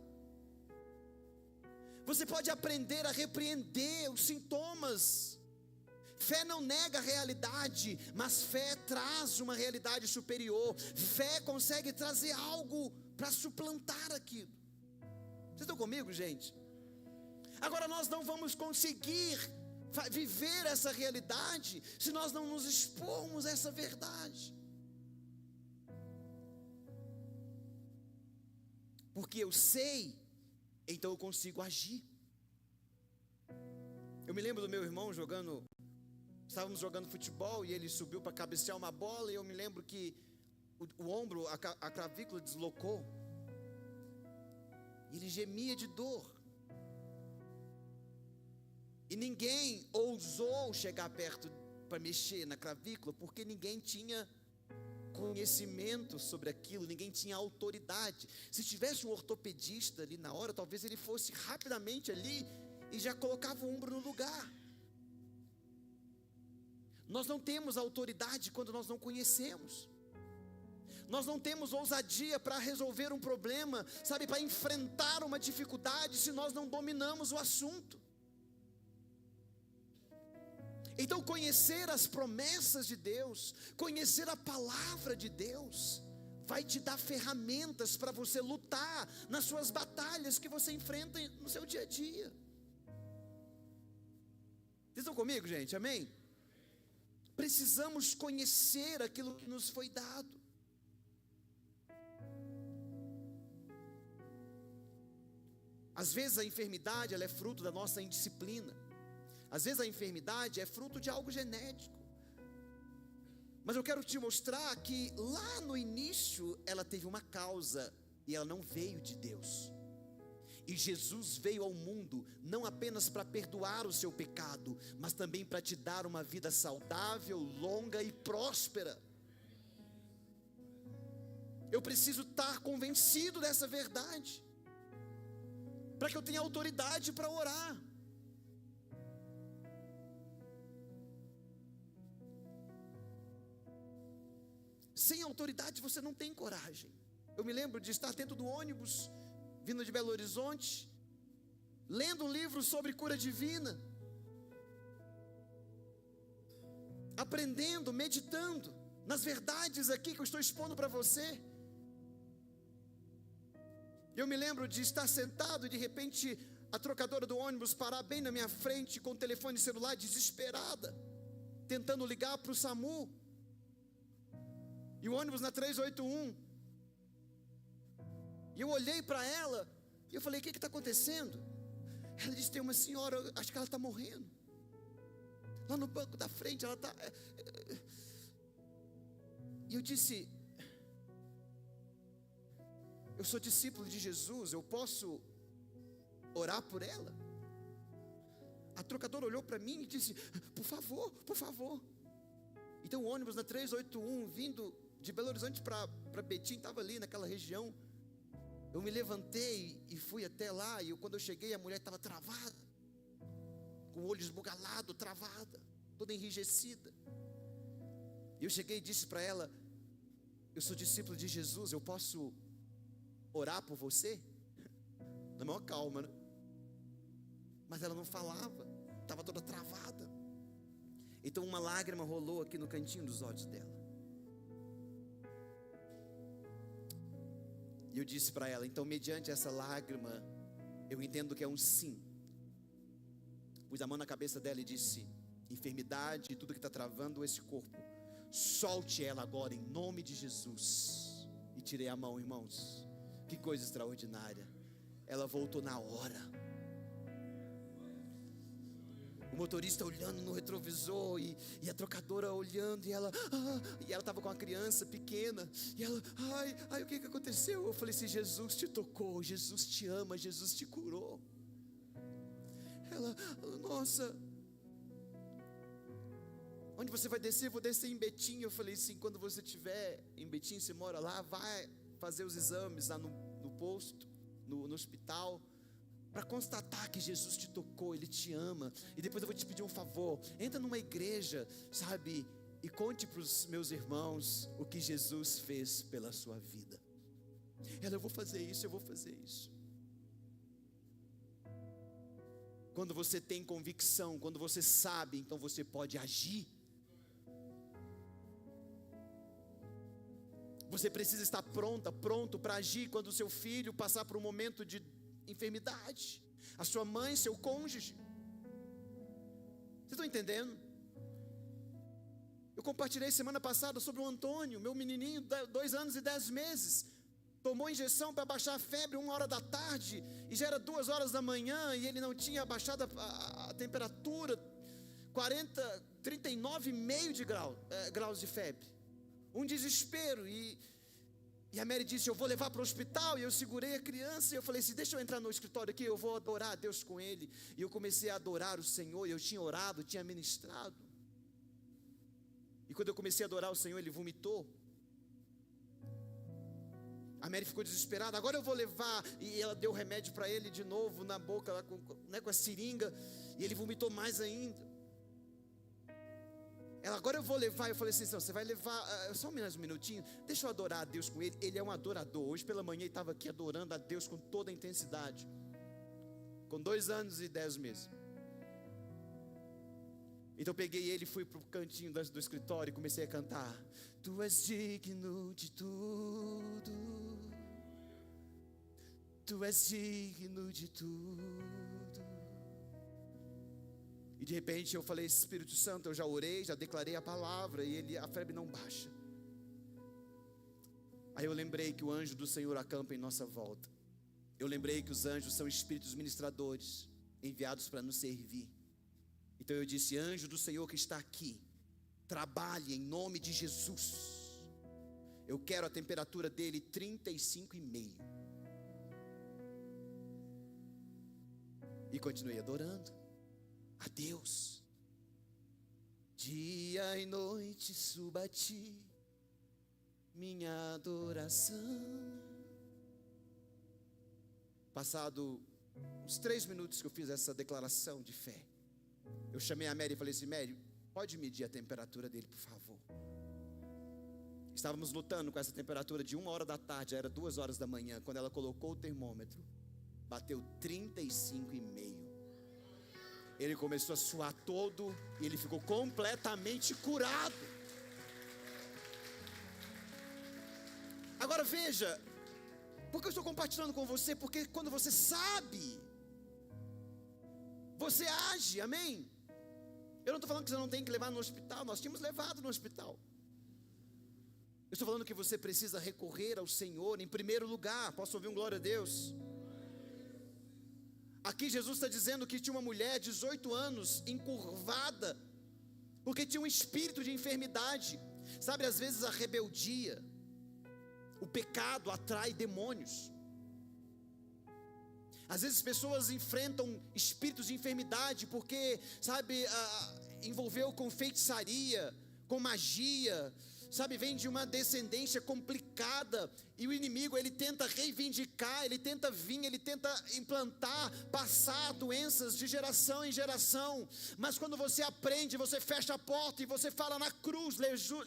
Você pode aprender a repreender os sintomas. Fé não nega a realidade, mas fé traz uma realidade superior. Fé consegue trazer algo para suplantar aquilo. Vocês estão comigo, gente? Agora nós não vamos conseguir viver essa realidade se nós não nos expormos a essa verdade. Porque eu sei, então eu consigo agir. Eu me lembro do meu irmão estávamos jogando futebol e ele subiu para cabecear uma bola, e eu me lembro que o ombro, a clavícula deslocou. E ele gemia de dor. E ninguém ousou chegar perto para mexer na clavícula, porque ninguém tinha conhecimento sobre aquilo, ninguém tinha autoridade. Se tivesse um ortopedista ali na hora, talvez ele fosse rapidamente ali e já colocava o ombro no lugar. Nós não temos autoridade quando nós não conhecemos. Nós não temos ousadia para resolver um problema, para enfrentar uma dificuldade, se nós não dominamos o assunto. Então, conhecer as promessas de Deus, conhecer a palavra de Deus, vai te dar ferramentas para você lutar nas suas batalhas que você enfrenta no seu dia a dia. Vocês estão comigo, gente? Amém? Precisamos conhecer aquilo que nos foi dado. Às vezes a enfermidade ela é fruto da nossa indisciplina. Às vezes a enfermidade é fruto de algo genético. Mas eu quero te mostrar que lá no início ela teve uma causa e ela não veio de Deus. E Jesus veio ao mundo não apenas para perdoar o seu pecado, mas também para te dar uma vida saudável, longa e próspera. Eu preciso estar convencido dessa verdade, para que eu tenha autoridade para orar. Sem autoridade você não tem coragem. Eu me lembro de estar dentro do ônibus, vindo de Belo Horizonte, lendo um livro sobre cura divina, aprendendo, meditando nas verdades aqui que eu estou expondo para você. Eu me lembro de estar sentado e de repente a trocadora do ônibus parar bem na minha frente com o telefone celular, desesperada, tentando ligar para o SAMU. E o ônibus na 381. E eu olhei para ela e eu falei: o que está acontecendo? Ela disse: tem uma senhora, acho que ela está morrendo. Lá no banco da frente ela está. E eu disse: eu sou discípulo de Jesus, eu posso orar por ela? A trocadora olhou para mim e disse: por favor, por favor. Então o ônibus na 381 vindo de Belo Horizonte para Betim, estava ali naquela região. Eu me levantei e fui até lá. E quando eu cheguei, a mulher estava travada, com o olho esbugalado, travada, toda enrijecida. E eu cheguei e disse para ela: eu sou discípulo de Jesus, eu posso orar por você? Na maior calma, né? Mas ela não falava, estava toda travada. Então uma lágrima rolou aqui no cantinho dos olhos dela. E eu disse para ela: então, mediante essa lágrima, eu entendo que é um sim. Pus a mão na cabeça dela e disse: enfermidade e tudo que está travando esse corpo, solte ela agora em nome de Jesus. E tirei a mão, irmãos. Que coisa extraordinária. Ela voltou na hora. O motorista olhando no retrovisor e a trocadora olhando, e ela estava com uma criança pequena, e ela, ai, o que aconteceu? Eu falei assim: Jesus te tocou, Jesus te ama, Jesus te curou. Ela, nossa, onde você vai descer? Eu vou descer em Betim. Eu falei assim: quando você estiver em Betim, você mora lá, vai fazer os exames lá no posto, no hospital, para constatar que Jesus te tocou, Ele te ama. E depois eu vou te pedir um favor: entra numa igreja, sabe, e conte para os meus irmãos o que Jesus fez pela sua vida. Ela: eu vou fazer isso, eu vou fazer isso. Quando você tem convicção, quando você sabe, então você pode agir. Você precisa estar pronto para agir quando o seu filho passar por um momento de enfermidade, a sua mãe, seu cônjuge. Vocês estão entendendo? Eu compartilhei semana passada sobre o Antônio, meu menininho, 2 anos e 10 meses. Tomou injeção para baixar a febre 1h da tarde, e já era 2h da manhã, e ele não tinha baixado a temperatura, 39,5 graus de febre. Um desespero, e a Mary disse: eu vou levar para o hospital. E eu segurei a criança e eu falei assim: deixa eu entrar no escritório aqui, eu vou adorar a Deus com ele. E eu comecei a adorar o Senhor. Eu tinha orado, tinha ministrado. E quando eu comecei a adorar o Senhor, ele vomitou. A Mary ficou desesperada: agora eu vou levar. E ela deu remédio para ele de novo na boca, lá com a seringa. E ele vomitou mais ainda. Ela: agora eu vou levar. Eu falei assim: não, você vai levar só mais um minutinho, deixa eu adorar a Deus com ele. Ele é um adorador. Hoje pela manhã ele estava aqui adorando a Deus com toda a intensidade, com 2 anos e 10 meses. Então eu peguei ele e fui para o cantinho do escritório e comecei a cantar: tu és digno de tudo, tu és digno de tudo. E de repente eu falei: Espírito Santo, eu já orei, já declarei a palavra, e a febre não baixa. Aí eu lembrei que o anjo do Senhor acampa em nossa volta. Eu lembrei que os anjos são espíritos ministradores, enviados para nos servir. Então eu disse: anjo do Senhor que está aqui, trabalhe em nome de Jesus. Eu quero a temperatura dele 35,5. E continuei adorando a Deus. Dia e noite suba a ti minha adoração. Passado uns 3 minutos que eu fiz essa declaração de fé, eu chamei a Mary e falei assim: Mary, pode medir a temperatura dele, por favor? Estávamos lutando com essa temperatura de 1h da tarde, já era 2h da manhã. Quando ela colocou o termômetro, bateu 35,5. Ele começou a suar todo e ele ficou completamente curado. Agora veja, por que eu estou compartilhando com você? Porque quando você sabe, você age, amém? Eu não estou falando que você não tem que levar no hospital. Nós tínhamos levado no hospital. Eu estou falando que você precisa recorrer ao Senhor em primeiro lugar. Posso ouvir um glória a Deus? Aqui Jesus está dizendo que tinha uma mulher de 18 anos, encurvada, porque tinha um espírito de enfermidade. Sabe, às vezes a rebeldia, o pecado atrai demônios. Às vezes pessoas enfrentam espíritos de enfermidade porque, sabe, envolveu com feitiçaria, com magia, sabe, vem de uma descendência complicada, e o inimigo, ele tenta reivindicar, ele tenta vir, ele tenta implantar, passar doenças de geração em geração. Mas quando você aprende, você fecha a porta e você fala: na cruz,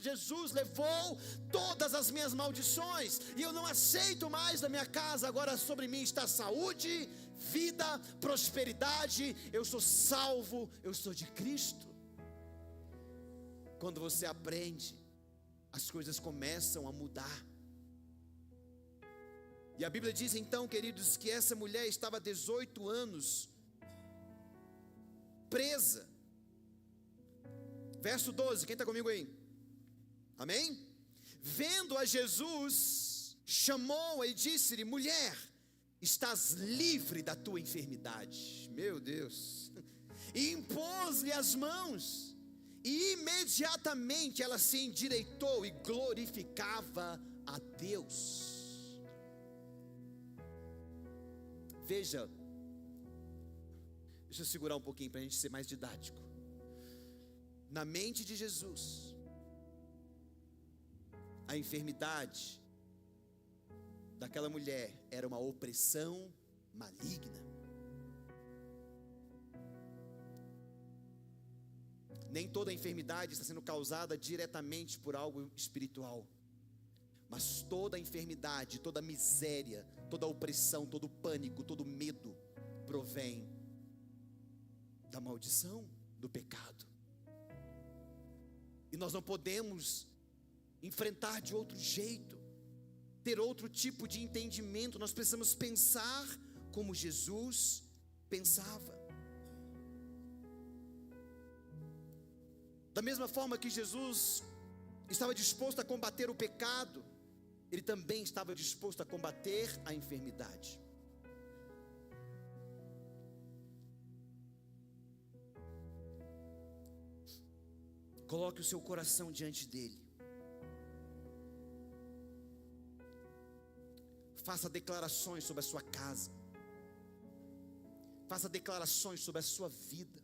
Jesus levou todas as minhas maldições, e eu não aceito mais da minha casa, agora sobre mim está saúde, vida, prosperidade, eu sou salvo, eu sou de Cristo. Quando você aprende, as coisas começam a mudar. E a Bíblia diz então, queridos, que essa mulher estava há 18 anos presa. Verso 12, quem está comigo aí? Amém? Vendo a Jesus, chamou-a e disse-lhe: mulher, estás livre da tua enfermidade. Meu Deus. E impôs-lhe as mãos, e imediatamente ela se endireitou e glorificava a Deus. Veja, deixa eu segurar um pouquinho para a gente ser mais didático. Na mente de Jesus, a enfermidade daquela mulher era uma opressão maligna. Nem toda enfermidade está sendo causada diretamente por algo espiritual, mas toda enfermidade, toda miséria, toda opressão, todo pânico, todo medo provém da maldição, do pecado. E nós não podemos enfrentar de outro jeito, ter outro tipo de entendimento. Nós precisamos pensar como Jesus pensava. Da mesma forma que Jesus estava disposto a combater o pecado, Ele também estava disposto a combater a enfermidade. Coloque o seu coração diante dEle. Faça declarações sobre a sua casa. Faça declarações sobre a sua vida.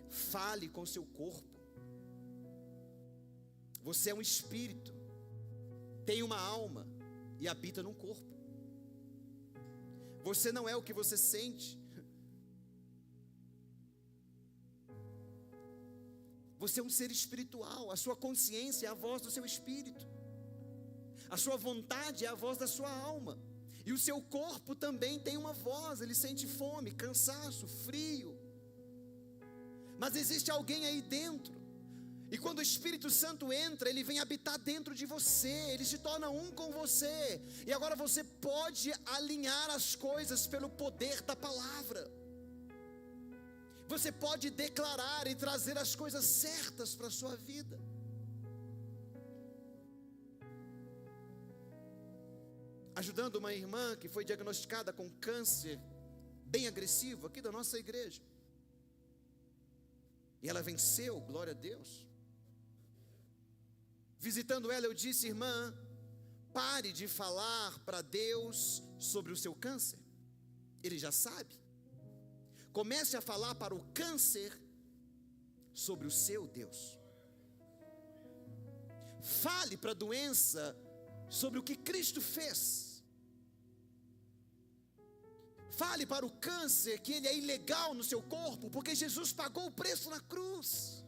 Fale com o seu corpo. Você é um espírito, tem uma alma e habita num corpo. Você não é o que você sente. Você é um ser espiritual. A sua consciência é a voz do seu espírito. A sua vontade é a voz da sua alma. E o seu corpo também tem uma voz. Ele sente fome, cansaço, frio. Mas existe alguém aí dentro. E quando o Espírito Santo entra, ele vem habitar dentro de você. Ele se torna um com você. E agora você pode alinhar as coisas pelo poder da palavra. Você pode declarar e trazer as coisas certas para a sua vida. Ajudando uma irmã que foi diagnosticada com câncer bem agressivo aqui da nossa igreja. E ela venceu, glória a Deus. Visitando ela, eu disse: irmã, pare de falar para Deus sobre o seu câncer. Ele já sabe. Comece a falar para o câncer sobre o seu Deus. Fale para a doença sobre o que Cristo fez. Fale para o câncer que ele é ilegal no seu corpo, porque Jesus pagou o preço na cruz.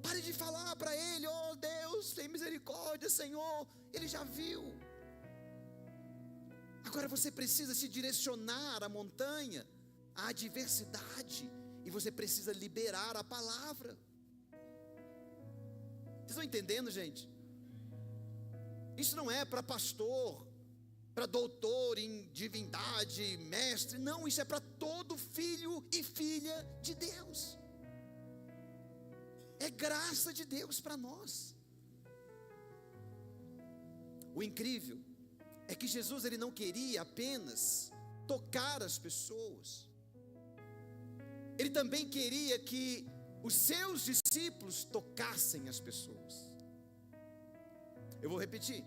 Pare de falar para ele: oh Deus, tem misericórdia, Senhor. Ele já viu. Agora você precisa se direcionar à montanha, à adversidade, e você precisa liberar a palavra. Vocês estão entendendo, gente? Isso não é para pastor, para doutor em divindade, mestre. Não, isso é para todo filho e filha de Deus. É graça de Deus para nós. O incrível é que Jesus, ele não queria apenas tocar as pessoas. Ele também queria que os seus discípulos tocassem as pessoas. Eu vou repetir.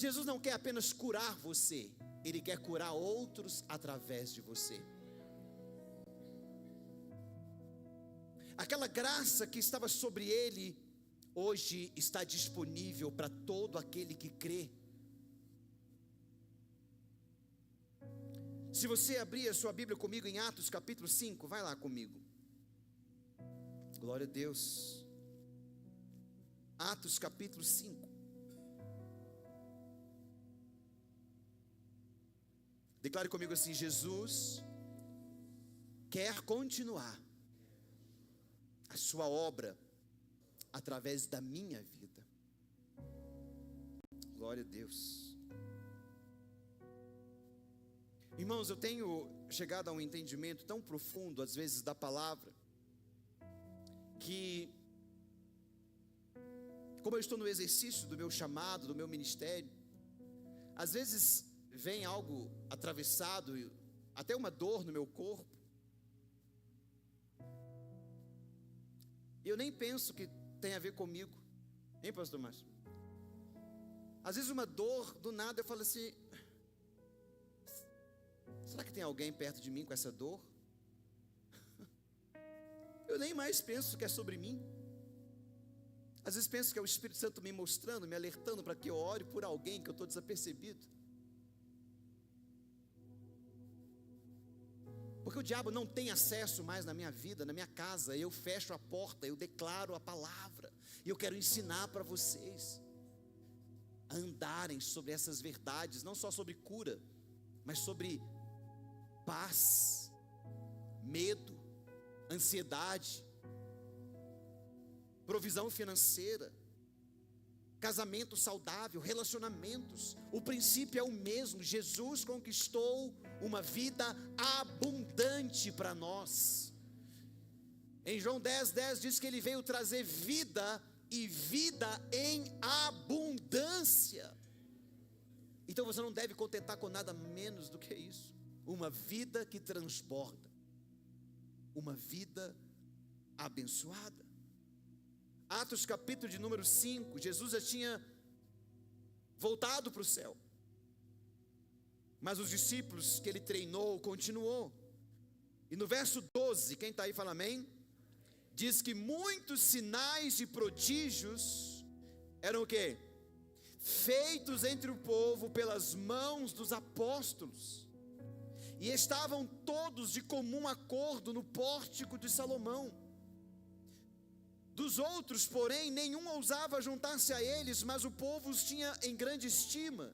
Jesus não quer apenas curar você, Ele quer curar outros através de você. Aquela graça que estava sobre ele, hoje está disponível para todo aquele que crê. Se você abrir a sua Bíblia comigo em Atos capítulo 5, vai lá comigo. Glória a Deus. Atos capítulo 5. Declare comigo assim: Jesus quer continuar a sua obra através da minha vida. Glória a Deus. Irmãos, eu tenho chegado a um entendimento tão profundo, às vezes, da palavra, que, como eu estou no exercício do meu chamado, do meu ministério, às vezes vem algo atravessado, até uma dor no meu corpo, e eu nem penso que tem a ver comigo, hein, pastor Márcio? Às vezes uma dor, do nada eu falo assim: será que tem alguém perto de mim com essa dor? Eu nem mais penso que é sobre mim. Às vezes penso que é o Espírito Santo me mostrando, me alertando para que eu ore por alguém que eu estou desapercebido. Porque o diabo não tem acesso mais na minha vida, na minha casa. Eu fecho a porta, eu declaro a palavra, e eu quero ensinar para vocês a andarem sobre essas verdades, não só sobre cura, mas sobre paz, medo, ansiedade, provisão financeira, casamento saudável, relacionamentos. O princípio é o mesmo. Jesus conquistou uma vida abundante para nós. Em João 10:10 diz que ele veio trazer vida, e vida em abundância. Então você não deve contentar com nada menos do que isso. Uma vida que transborda, uma vida abençoada. Atos capítulo de número 5, Jesus já tinha voltado para o céu, mas os discípulos que ele treinou continuou. E no verso 12, quem está aí fala amém, diz que muitos sinais e prodígios eram o quê? Feitos entre o povo pelas mãos dos apóstolos, e estavam todos de comum acordo no pórtico de Salomão. Dos outros, porém, nenhum ousava juntar-se a eles, mas o povo os tinha em grande estima,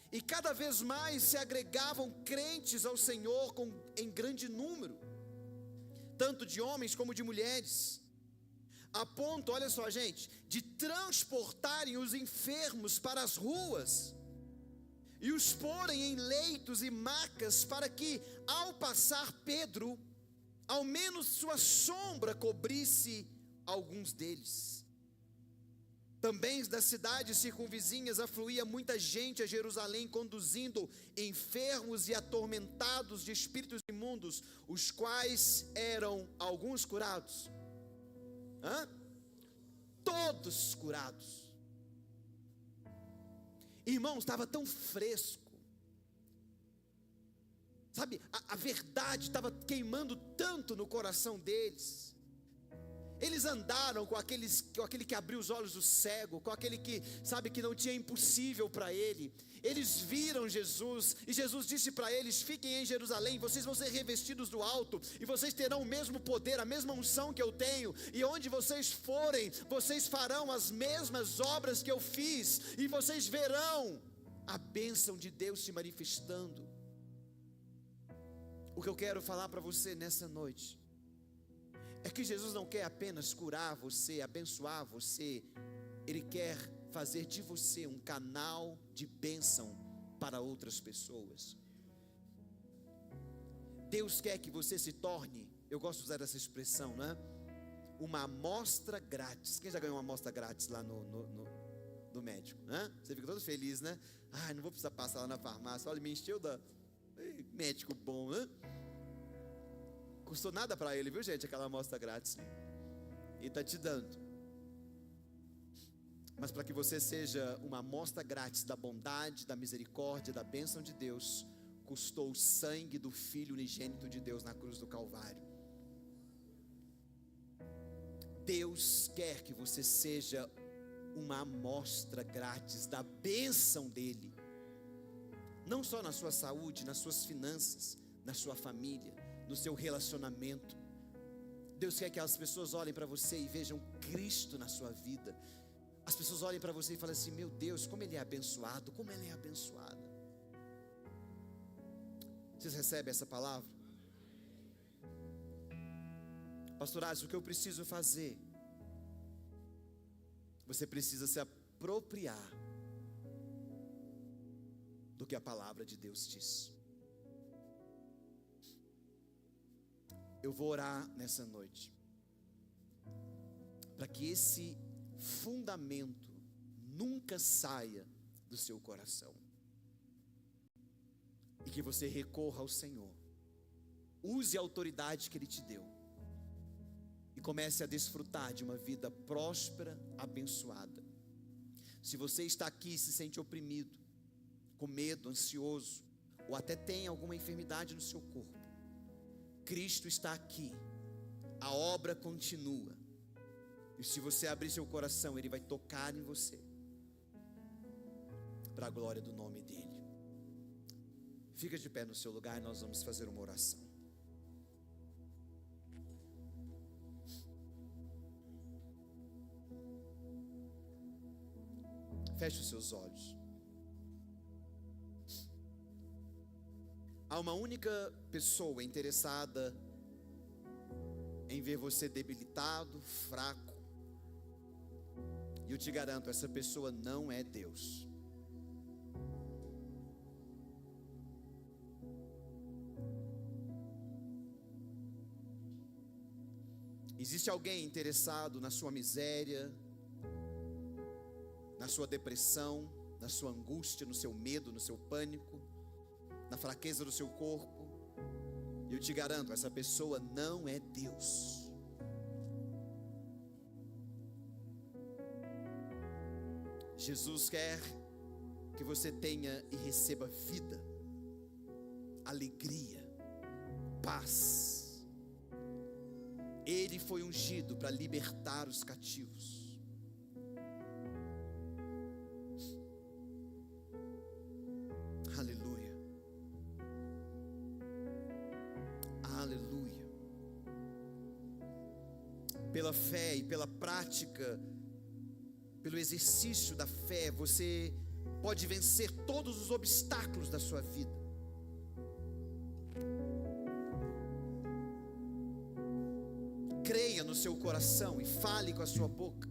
e cada vez mais se agregavam crentes ao Senhor em grande número, tanto de homens como de mulheres, a ponto, olha só gente, de transportarem os enfermos para as ruas, e os porem em leitos e macas, para que, ao passar Pedro, ao menos sua sombra cobrisse alguns deles. Também das cidades circunvizinhas afluía muita gente a Jerusalém, conduzindo enfermos e atormentados de espíritos imundos, os quais eram alguns curados. Todos curados. Irmãos, estava tão fresco, sabe, a verdade estava queimando tanto no coração deles. Eles andaram com aquele que abriu os olhos do cego, com aquele que, sabe, que não tinha impossível para ele. Eles viram Jesus, e Jesus disse para eles: fiquem em Jerusalém, vocês vão ser revestidos do alto, e vocês terão o mesmo poder, a mesma unção que eu tenho, e onde vocês forem, vocês farão as mesmas obras que eu fiz, e vocês verão a bênção de Deus se manifestando. O que eu quero falar para você nessa noite é que Jesus não quer apenas curar você, abençoar você, Ele quer fazer de você um canal de bênção para outras pessoas. Deus quer que você se torne, eu gosto de usar essa expressão, não é? uma amostra grátis. Quem já ganhou uma amostra grátis lá no médico? Você fica todo feliz, né? Não vou precisar passar lá na farmácia. Olha, me encheu da... Médico bom, né? Custou nada para ele, viu, gente? Aquela amostra grátis. E está te dando. Mas para que você seja uma amostra grátis da bondade, da misericórdia, da bênção de Deus, custou o sangue do Filho unigênito de Deus na cruz do Calvário. Deus quer que você seja uma amostra grátis da bênção dEle. Não só na sua saúde, nas suas finanças, na sua família, no seu relacionamento. Deus quer que as pessoas olhem para você e vejam Cristo na sua vida. As pessoas olhem para você e falem assim: meu Deus, como ele é abençoado, como ela é abençoada. Vocês recebem essa palavra? Pastor Alisson, o que eu preciso fazer? Você precisa se apropriar do que a palavra de Deus diz. Eu vou orar nessa noite para que esse fundamento nunca saia do seu coração e que você recorra ao Senhor, use a autoridade que Ele te deu e comece a desfrutar de uma vida próspera, abençoada. Se você está aqui e se sente oprimido, com medo, ansioso, ou até tem alguma enfermidade no seu corpo, Cristo está aqui, a obra continua, e se você abrir seu coração, Ele vai tocar em você, para a glória do nome dEle. Fica de pé no seu lugar e nós vamos fazer uma oração. Feche os seus olhos. Há uma única pessoa interessada em ver você debilitado, fraco. E eu te garanto, essa pessoa não é Deus. Existe alguém interessado na sua miséria, na sua depressão, na sua angústia, no seu medo, no seu pânico, na fraqueza do seu corpo. E eu te garanto, essa pessoa não é Deus. Jesus quer que você tenha e receba vida, alegria, paz. Ele foi ungido para libertar os cativos. Aleluia. Aleluia. Pela fé e pela prática, pelo exercício da fé, você pode vencer todos os obstáculos da sua vida. Creia no seu coração e fale com a sua boca.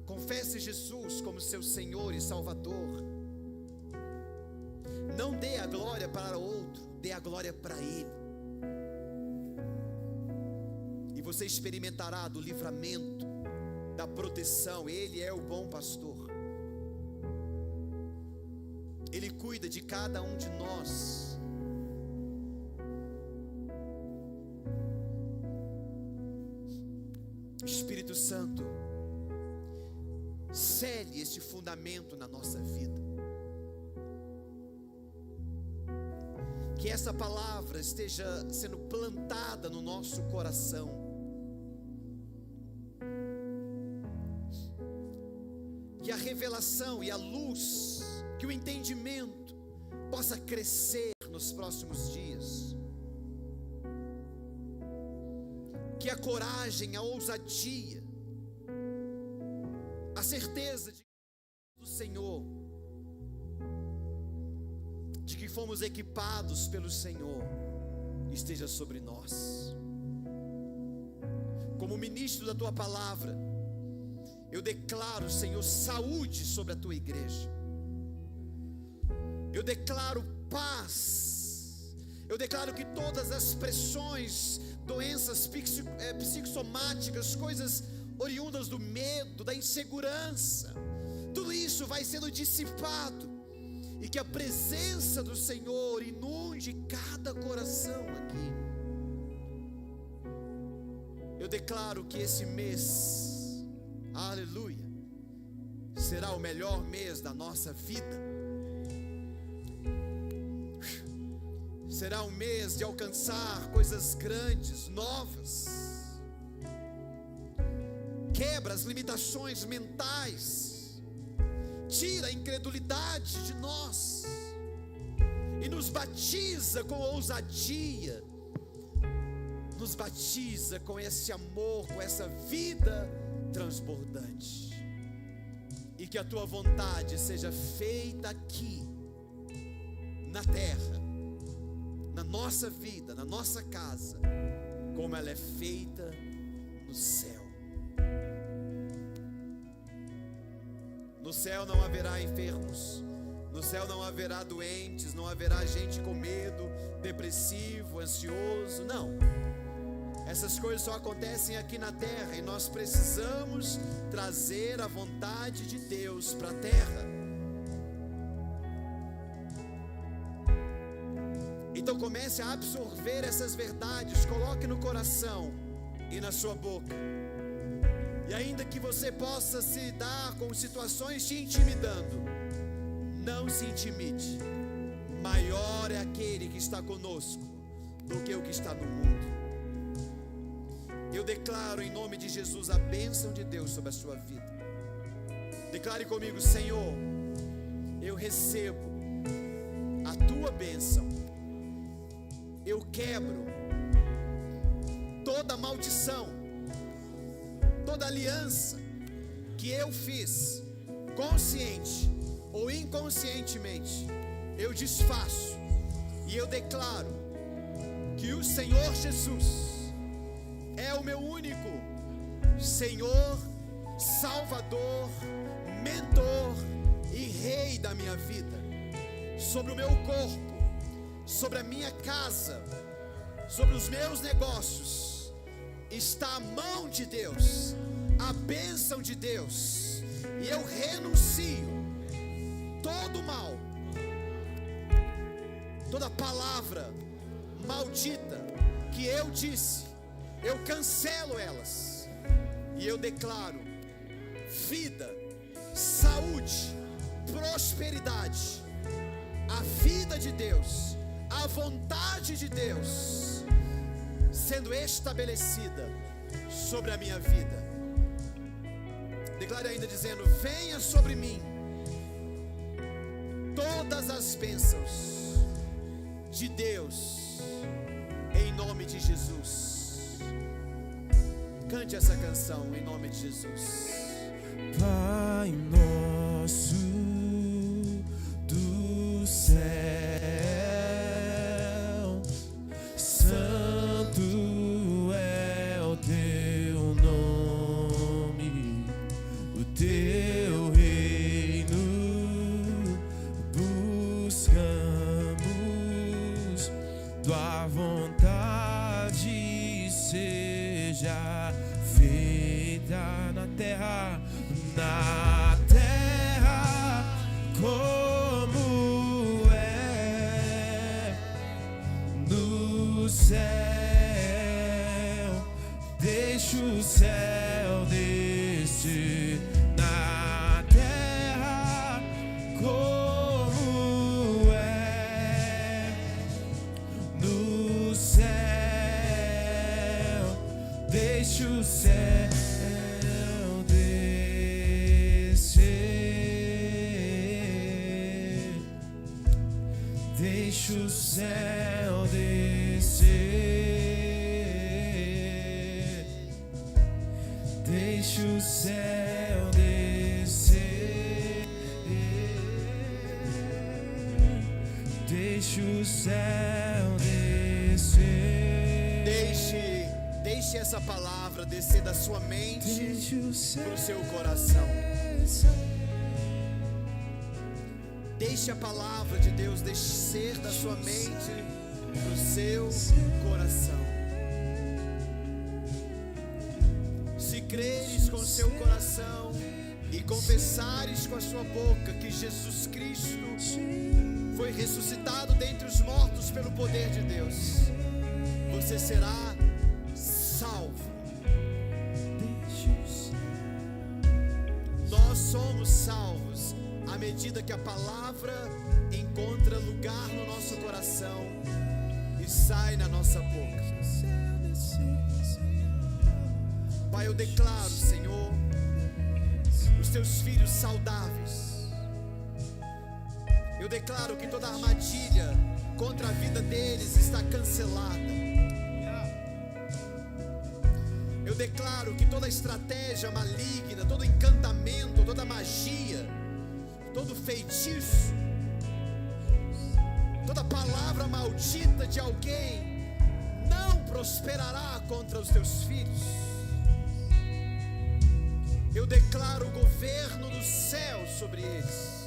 Confesse Jesus como seu Senhor e Salvador. Não dê a glória para outro, dê a glória para Ele. E você experimentará do livramento, da proteção. Ele é o bom pastor. Ele cuida de cada um de nós. Espírito Santo, cele esse fundamento na nossa vida. Que essa palavra esteja sendo plantada no nosso coração. Que a revelação e a luz, que o entendimento possa crescer nos próximos dias. Que a coragem, a ousadia, a certeza do Senhor, de que fomos equipados pelo Senhor, esteja sobre nós. Como ministro da Tua palavra, eu declaro, Senhor, saúde sobre a Tua igreja. Eu declaro paz. Eu declaro que todas as pressões, doenças psicossomáticas, coisas oriundas do medo, da insegurança, tudo isso vai sendo dissipado, e que a presença do Senhor inunde cada coração aqui. Eu declaro que esse mês, aleluia, será o melhor mês da nossa vida. Será um mês de alcançar coisas grandes, novas. Quebra as limitações mentais, tira a incredulidade de nós e nos batiza com ousadia, nos batiza com esse amor, com essa vida transbordante. E que a tua vontade seja feita aqui na terra, na nossa vida, na nossa casa, como ela é feita no céu. No céu não haverá enfermos, no céu não haverá doentes, não haverá gente com medo, depressivo, ansioso, não. Essas coisas só acontecem aqui na terra, e nós precisamos trazer a vontade de Deus para a terra. Então comece a absorver essas verdades, coloque no coração e na sua boca. E ainda que você possa se dar com situações te intimidando, não se intimide. Maior é aquele que está conosco do que o que está no mundo. Eu declaro em nome de Jesus a bênção de Deus sobre a sua vida. Declare comigo: Senhor, eu recebo a tua bênção. Eu quebro toda maldição, toda aliança que eu fiz, consciente ou inconscientemente, eu desfaço, e eu declaro que o Senhor Jesus é o meu único Senhor, Salvador, mentor e Rei da minha vida, sobre o meu corpo, sobre a minha casa, sobre os meus negócios. Está a mão de Deus, a bênção de Deus, e eu renuncio todo mal, toda palavra maldita que eu disse, eu cancelo elas, e eu declaro vida, saúde, prosperidade, a vida de Deus, a vontade de Deus sendo estabelecida sobre a minha vida. Declare ainda dizendo: venha sobre mim todas as bênçãos de Deus, em nome de Jesus. Cante essa canção em nome de Jesus. Pai nosso do céu, santo é o teu nome, o teu reino buscamos, tua vontade seja feita na terra como é no céu. Deixa o céu descer na terra como é no céu. Deixa o céu descer, deixa o céu descer, deixa o céu descer, deixa o céu descer. Deixe essa palavra descer da sua mente para o seu coração. Deixe a palavra de Deus descer da sua mente no seu coração. Se creres com seu coração e confessares com a sua boca que Jesus Cristo foi ressuscitado dentre os mortos pelo poder de Deus, você será salvo. Nós somos salvos à medida que a palavra encontra lugar no nosso coração e sai na nossa boca. Pai, eu declaro, Senhor, os teus filhos saudáveis. Eu declaro que toda armadilha contra a vida deles está cancelada. Eu declaro que toda estratégia maligna, todo encantamento, toda magia, todo feitiço, toda palavra maldita de alguém não prosperará contra os teus filhos. Eu declaro o governo do céu sobre eles.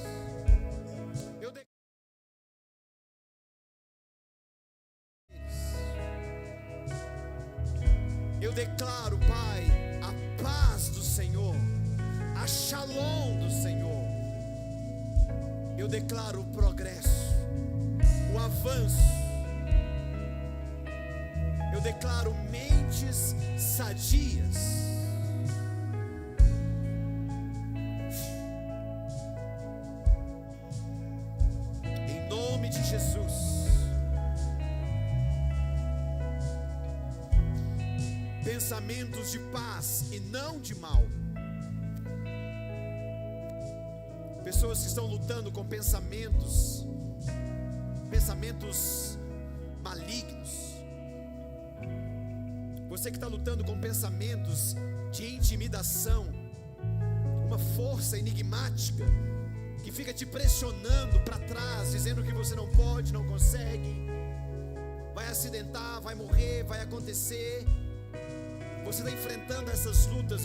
Eu declaro, Pai, a paz do Senhor, a shalom do Senhor. Eu declaro o progresso, o avanço. Eu declaro mentes sadias. Em nome de Jesus. Pensamentos de paz e não de mal. Pessoas que estão lutando com pensamentos malignos. Você que está lutando com pensamentos de intimidação, uma força enigmática que fica te pressionando para trás, dizendo que você não pode, não consegue, vai acidentar, vai morrer, vai acontecer. Você está enfrentando essas lutas.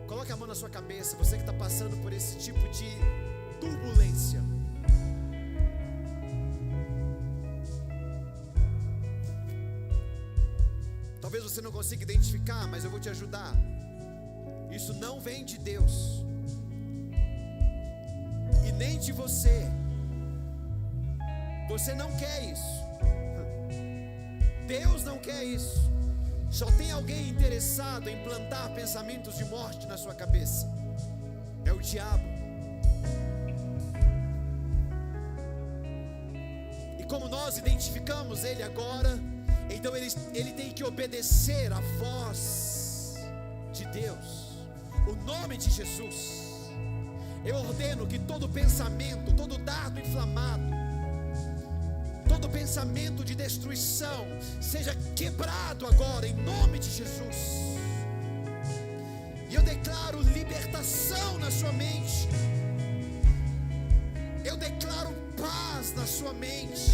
Coloque a mão na sua cabeça. Você que está passando por esse tipo de turbulência. Talvez você não consiga identificar, mas eu vou te ajudar. Isso não vem de Deus e nem de você. Você não quer isso. Deus não quer isso. Só tem alguém interessado em plantar pensamentos de morte na sua cabeça. É o diabo. E como nós identificamos ele agora, então ele tem que obedecer à voz de Deus, o nome de Jesus. Eu ordeno que todo pensamento, todo dardo inflamado, todo pensamento de destruição seja quebrado agora em nome de Jesus. E eu declaro libertação na sua mente. Eu declaro paz na sua mente.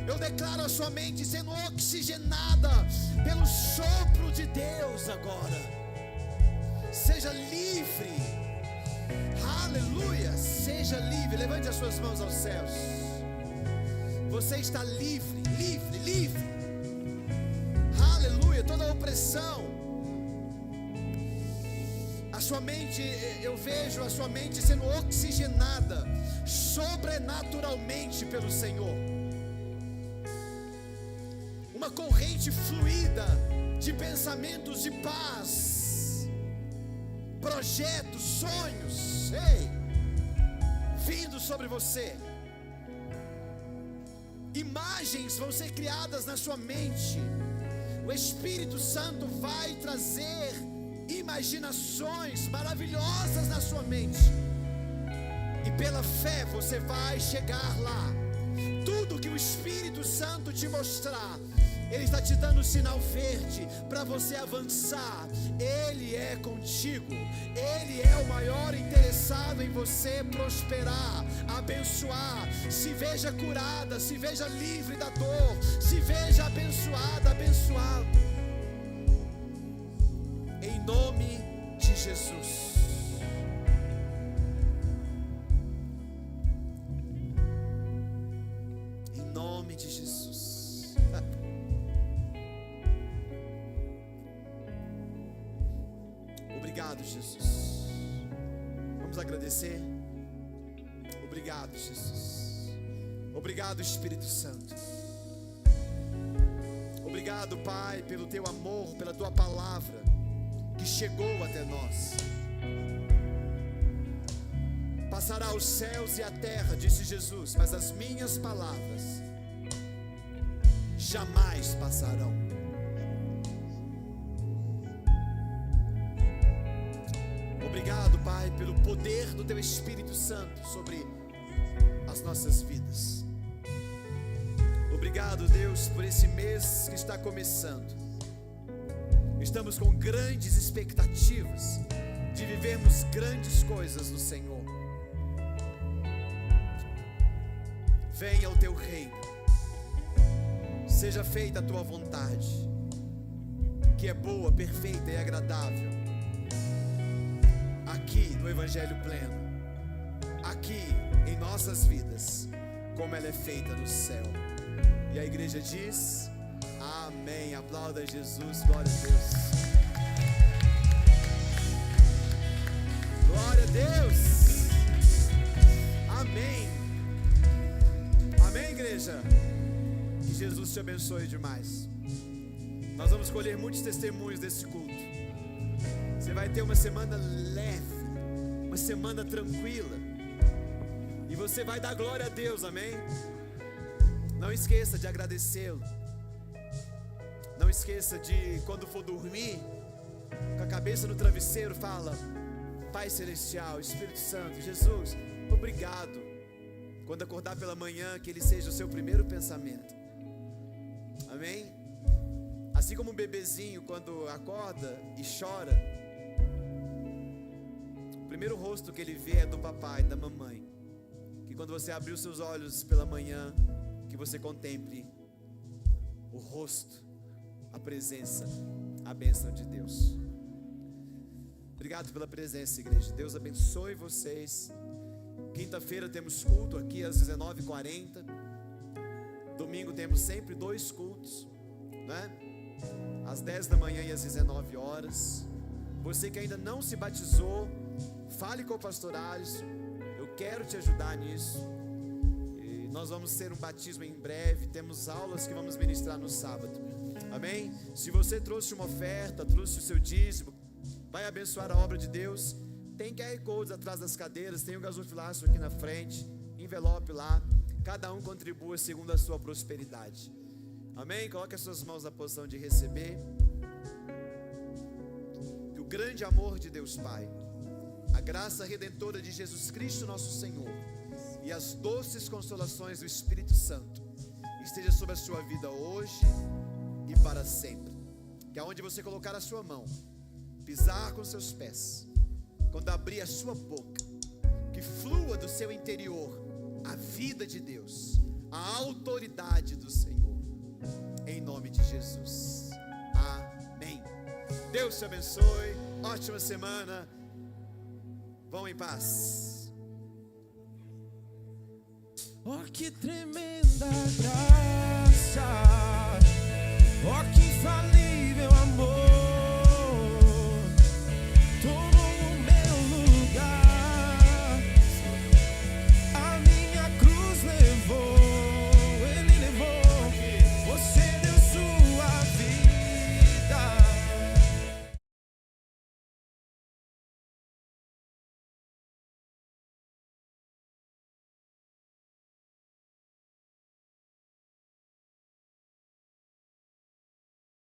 Eu declaro a sua mente sendo oxigenada pelo sopro de Deus agora. Seja livre. Aleluia. Seja livre. Levante as suas mãos aos céus. Você está livre, livre, livre. Aleluia. Toda opressão. A sua mente, eu vejo a sua mente sendo oxigenada sobrenaturalmente pelo Senhor. Uma corrente fluida de pensamentos de paz, projetos, sonhos, vindo sobre você. Imagens vão ser criadas na sua mente. O Espírito Santo vai trazer imaginações maravilhosas na sua mente. E pela fé você vai chegar lá. Tudo que o Espírito Santo te mostrar, Ele está te dando um sinal verde para você avançar. Ele é contigo. Ele é o maior interessado em você prosperar, abençoar. Se veja curada, se veja livre da dor, se veja abençoada, abençoado. Em nome de Jesus. Em nome Obrigado, Jesus. Vamos agradecer. Obrigado, Jesus. Obrigado, Espírito Santo. Obrigado, Pai, pelo teu amor, pela tua palavra que chegou até nós. Passará os céus e a terra, disse Jesus, mas as minhas palavras jamais passarão. Obrigado, Pai, pelo poder do teu Espírito Santo sobre as nossas vidas. Obrigado, Deus, por esse mês que está começando. Estamos com grandes expectativas de vivermos grandes coisas no Senhor. Venha o teu reino, seja feita a tua vontade, que é boa, perfeita e agradável, aqui no Evangelho Pleno, aqui em nossas vidas, como ela é feita no céu. E a igreja diz: amém. Aplauda Jesus, glória a Deus. Glória a Deus. Amém. Amém, igreja. Que Jesus te abençoe demais. Nós vamos colher muitos testemunhos desse culto. Você vai ter uma semana leve, uma semana tranquila, e você vai dar glória a Deus, amém? Não esqueça de agradecê-lo. Não esqueça de, quando for dormir, com a cabeça no travesseiro, fala: Pai Celestial, Espírito Santo, Jesus, obrigado. Quando acordar pela manhã, que ele seja o seu primeiro pensamento. Amém? Assim como um bebezinho, quando acorda e chora, o primeiro rosto que ele vê é do papai, da mamãe. Que quando você abrir os seus olhos pela manhã, que você contemple o rosto, a presença, a bênção de Deus. Obrigado pela presença, igreja. Deus abençoe vocês. Quinta-feira temos culto aqui às 19h40. Domingo temos sempre 2 cultos, né? Às 10 da manhã e às 19 horas. Você que ainda não se batizou, fale com o pastor Alisson. Eu quero te ajudar nisso. E nós vamos ter um batismo em breve. Temos aulas que vamos ministrar no sábado. Amém? Se você trouxe uma oferta, trouxe o seu dízimo, vai abençoar a obra de Deus. Tem QR Codes atrás das cadeiras, tem o gasofilaço aqui na frente, envelope lá. Cada um contribua segundo a sua prosperidade. Amém? Coloque as suas mãos na posição de receber. Que o grande amor de Deus Pai, a graça redentora de Jesus Cristo nosso Senhor e as doces consolações do Espírito Santo esteja sobre a sua vida hoje e para sempre. Que aonde você colocar a sua mão, pisar com seus pés, quando abrir a sua boca, que flua do seu interior a vida de Deus, a autoridade do Senhor, em nome de Jesus. Amém. Deus te abençoe. Ótima semana. Vão em paz. Oh, que tremenda graça! Oh, que